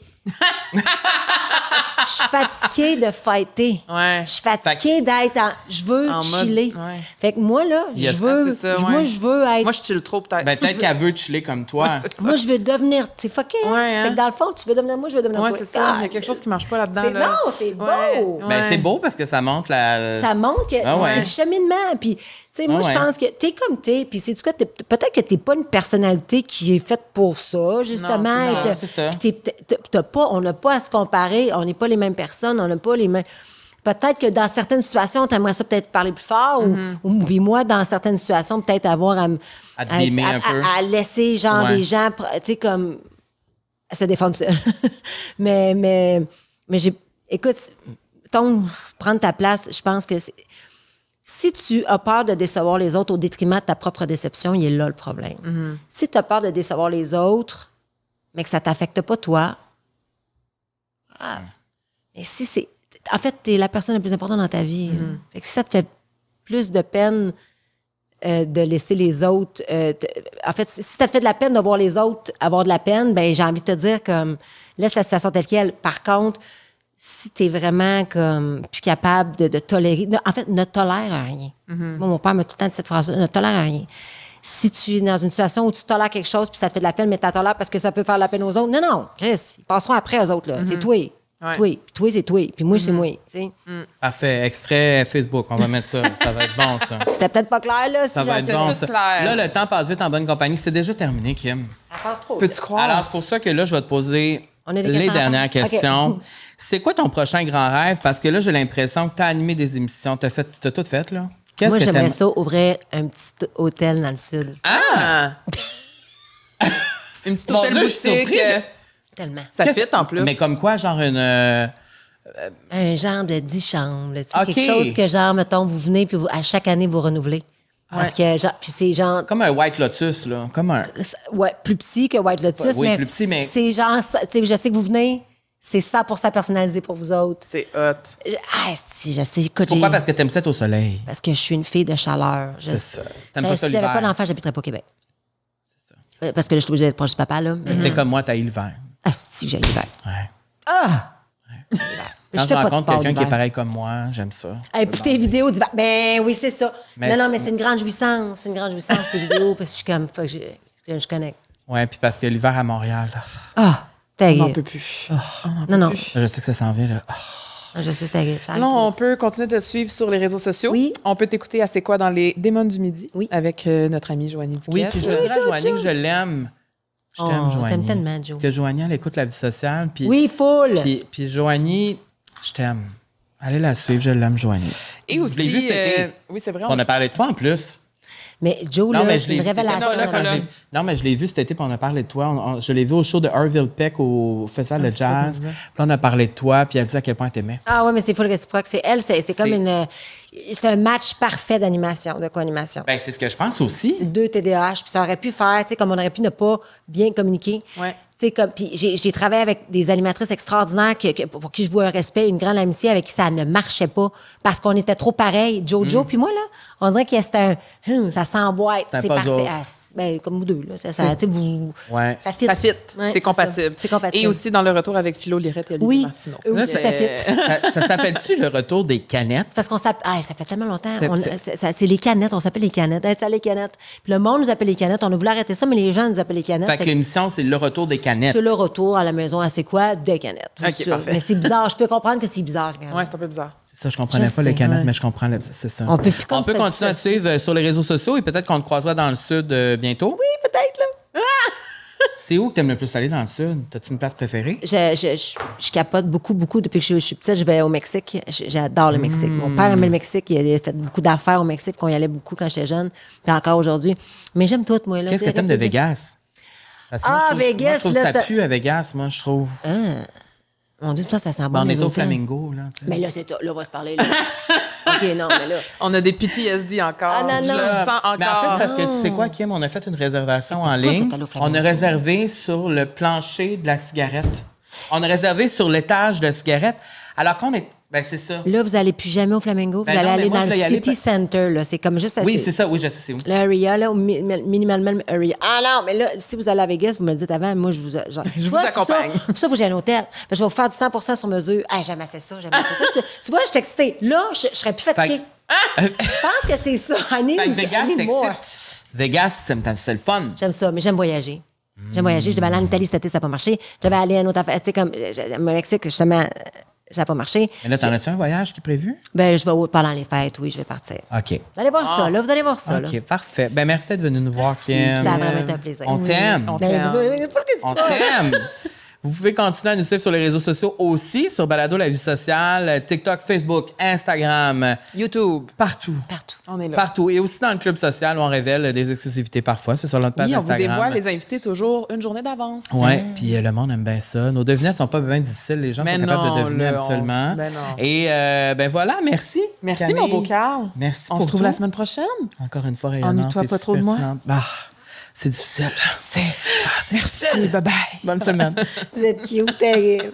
Je suis fatiguée de fighter. Ouais. Je suis fatiguée d'être en. Je veux En chiller. mode, ouais. Fait que moi, là, Yes. je veux. C'est ça, moi, ouais. je veux être. Moi, je chill trop, peut-être. Ben, peut-être qu'elle veut chiller comme toi. Ouais, c'est ça. Moi, je veux devenir. Tu sais, fucké. Ouais, hein? Fait que dans le fond, tu veux devenir moi, je veux devenir Ouais, toi. c'est ça. Il y a quelque chose qui marche pas là-dedans. C'est- là. non, c'est beau. Ouais. Ben, c'est beau parce que ça montre la. Ça montre que Ah ouais. c'est le cheminement. Puis, tu sais, moi, Ah ouais. je pense que t'es comme t'es. Puis, c'est du cas, peut-être que t'es pas une personnalité qui est faite pour ça, justement. Non, c'est ça, c'est ça. Puis on n'a pas à se comparer. On n'est pas les mêmes personnes. On n'a pas les mêmes. Peut-être que dans certaines situations, tu aimerais ça peut-être parler plus fort. Ou puis moi, dans certaines situations, peut-être avoir À te gamer un peu. à laisser, genre, Ouais. des gens, tu sais, comme. À se défendre seul. mais écoute, prendre ta place, je pense que si tu as peur de décevoir les autres au détriment de ta propre déception, il est là le problème. Si tu as peur de décevoir les autres, mais que ça ne t'affecte pas toi, mais si c'est. En fait, tu es la personne la plus importante dans ta vie. Fait que si ça te fait plus de peine de laisser les autres. En fait, si ça te fait de la peine de voir les autres avoir de la peine, ben j'ai envie de te dire comme laisse la situation telle qu'elle. Par contre, si tu es vraiment comme plus capable de tolérer. En fait, ne tolère rien. Moi, mon père m'a tout le temps dit cette phrase-là, ne tolère rien. Si tu es dans une situation où tu tolères quelque chose puis ça te fait de la peine, mais tu tolères parce que ça peut faire de la peine aux autres, non, Chris, ils passeront après aux autres. Là. C'est toi. Ouais. Toi. Puis toi, c'est toi. Puis moi, c'est moi. Tu sais. Parfait. Extrait Facebook. On va mettre ça. Ça va être bon, ça. C'était peut-être pas clair, là. Ça si va ça- être bon, tout ça. clair. Là, le temps passe vite en bonne compagnie. C'est déjà terminé, Kim. Ça passe trop. Peux-tu vite. croire? Alors, c'est pour ça que là, je vais te poser On a des les questions à dernières répondre? questions. OK. C'est quoi ton prochain grand rêve? Parce que là, j'ai l'impression que tu as animé des émissions. Tu as tout fait, là. Qu'est-ce Moi, que j'aimerais t'aimes? ça ouvrir un petit hôtel dans le sud. Ah! Une petite Mon hôtel Dieu, je suis boutique. surprise. Tellement. Ça Qu'est-ce- fit en plus. Mais comme quoi, genre une. Un genre de 10 chambres. Là, tu sais, OK. quelque chose que, genre, mettons, vous venez, puis à chaque année, vous renouvelez. Parce que, genre, puis c'est genre. Comme un White Lotus, là. Comme un. Ouais, plus petit que White Lotus. Oui, mais plus petit, mais- c'est genre, tu sais, je sais que vous venez, c'est 100% personnalisé pour vous autres. C'est hot. Ah, si, je sais. Écoute, Pourquoi? Parce que t'aimes ça au soleil. Parce que je suis une fille de chaleur. C'est ça. T'aimes pas ça Si j'avais l'hiver. pas d'enfant, j'habiterais pas au Québec. C'est ça. Parce que là, je suis obligée d'être proche du papa, là. T'es comme moi, t'as eu l'hiver. Ah, si, j'ai l'hiver. Ouais. Ah! Quand Je je fais pas de rencontre sport quelqu'un qui est d'hiver. pareil comme moi, j'aime ça. Et puis tes vidéos d'hiver. Ben oui, c'est ça. Mais non, mais c'est une grande jouissance. C'est une grande jouissance, tes vidéos, parce que je suis comme. Faut que je connecte. Ouais, puis parce que l'hiver à Montréal, là, Ah! On n'en Terrible. peut plus. Non, non. je sais que ça s'en vient, là. Ah. Je sais, c'est terrible. Ça arrive Non, trop. on peut continuer de te suivre sur les réseaux sociaux. Oui. On peut t'écouter à C'est quoi dans les Démons du Midi Oui. avec notre amie Joanie Duquette. Oui, puis je veux dire à Joanie que je l'aime. Je t'aime, Oh, Joanie. t'aimes tellement, Jo. Parce que Joanie, elle écoute la vie sociale. Puis, Oui, full. Puis Joanie, je t'aime. Allez la suivre, je l'aime, Joanie. Et Je aussi, l'ai vu cet été. oui, c'est vrai. On a parlé de toi en plus. Mais Joe, Non, là, mais je c'est l'ai une vu. révélation. Non, là, quand là. non, mais je l'ai vu cet été, puis on a parlé de toi. Je l'ai vu au show de Harville Peck au Festival de c'est ça, tu Jazz. me disais. Puis là, on a parlé de toi, puis elle a dit à quel point elle t'aimait. Ah ouais, mais c'est full réciproque. C'est elle, c'est comme C'est- une. C'est un match parfait d'animation, de co-animation. Ben, c'est ce que je pense aussi. Deux TDAH, puis ça aurait pu faire, tu sais, comme on aurait pu ne pas bien communiquer. Ouais. Tu sais, comme, puis j'ai travaillé avec des animatrices extraordinaires pour qui je vois un respect, une grande amitié, avec qui ça ne marchait pas parce qu'on était trop pareils. Jojo, puis moi, là, on dirait que c'était ça s'emboîte. C'est un C'est puzzle. parfait. Ah, ben, comme vous deux, là. Tu sais, vous... Ouais. Ça fit. Ça fit. Ouais, C'est compatible. ça. C'est compatible. Et aussi dans le retour avec Philo Lirette et Olivier Oui. Martineau. Oui, C'est- ça fit. Ça s'appelle-tu le retour des canettes? C'est parce qu'on s'appelle... Ah, ça fait tellement longtemps. C'est- C'est les canettes. On s'appelle les canettes. Hey, ça, les canettes. Puis le monde nous appelle les canettes. On a voulu arrêter ça, mais les gens nous appellent les canettes. Fait que Fait que l'émission, c'est le retour des canettes. c'est le retour à la maison à c'est quoi? Des canettes. Ok, C'est ça. parfait. Mais c'est bizarre. Je peux comprendre que c'est bizarre. quand même. Ouais, c'est un peu bizarre. C'est ça, je comprenais Je pas les sais, canettes, ouais. mais je comprends. C'est ça. On peut plus comme On peut ça continuer à dissocier. suivre sur les réseaux sociaux et peut-être qu'on te croisera dans le sud bientôt. Oui, peut-être, là. C'est où que t'aimes le plus aller dans le sud? T'as-tu une place préférée? Je capote beaucoup, beaucoup. Depuis que je suis petite, je vais au Mexique. J'adore le Mexique. Mon père aimait le Mexique. Il a fait beaucoup d'affaires au Mexique, qu'on y allait beaucoup quand j'étais jeune, puis encore aujourd'hui. Mais j'aime tout, moi. Là. Qu'est-ce que t'aimes de Vegas? Parce que moi, je trouve- Vegas, moi, je trouve là, ça c'est- pue à Vegas, moi, je trouve. Mon Dieu, ça sent bon. Ben, on les est au hôtels. Flamingo, là. tu sais. Mais là, c'est ça. Là, on va se parler, là. OK, non, mais là... On a des PTSD encore. Ah, non, non. Je le sens encore. Mais en fait, parce que tu sais quoi, Kim, on a fait une réservation en pourquoi ligne. c'est allé au Flamingo? On a réservé sur le plancher de la cigarette. On a réservé sur l'étage de cigarette. Alors qu'on est. Ben, c'est ça. Là, vous n'allez plus jamais au Flamingo. Ben vous allez non, mais aller moi, dans je le vais y aller City Center, là. C'est comme juste à Oui, c'est ça. Oui, je sais c'est où. l'area, là, minimalement area. Ah non, mais là, si vous allez à Vegas, vous me le dites avant, moi, je vous... Je vous accompagne. Pour ça, faut que j'aille à un hôtel. Je vais vous faire du 100% sur mesure. Ah, j'aime assez ça, j'aime assez ça. Tu vois, je suis excitée. Là, je serais plus fatiguée. Fait Je pense que c'est ça. I need, que Vegas, I need more. t'excite. Vegas, c'est le fun. J'aime ça, mais j'aime voyager. J'aime voyager. Je devais aller en Italie cet été, ça n'a pas marché. Je devais aller à un autre affaire. Tu sais, comme au Mexique, justement, ça n'a pas marché. Mais là, t'en as-tu un voyage qui est prévu? Ben, je vais pendant les fêtes, oui, je vais partir. OK. Vous allez voir ça, là. Vous allez voir ça, là. OK, parfait. Ben, merci d'être venu nous voir, Merci, Kim. ça a vraiment été un plaisir. On Oui, t'aime. on Ben, vous avez pas le On t'aime. Vous pouvez continuer à nous suivre sur les réseaux sociaux aussi, sur Balado La Vie Sociale, TikTok, Facebook, Instagram, YouTube. partout. Partout. On est là. Partout. Et aussi dans le Club Social où on révèle des exclusivités parfois. C'est sur notre page Oui, on vous Instagram. dévoile les invités toujours une journée d'avance. Oui, puis le monde aime bien ça. Nos devinettes sont pas bien difficiles. Les gens Mais sont capables non, de deviner là, absolument. ben non. Et ben voilà, merci. Merci, Camille. mon beau Carl. Merci On pour se trouve tout. la semaine prochaine. Encore une fois, rayonnante. Ennuie-toi et pas trop de moi. pertinente. Bah, c'est difficile. Je sais. Merci, bye-bye. Bonne semaine. Vous êtes cute, terrible.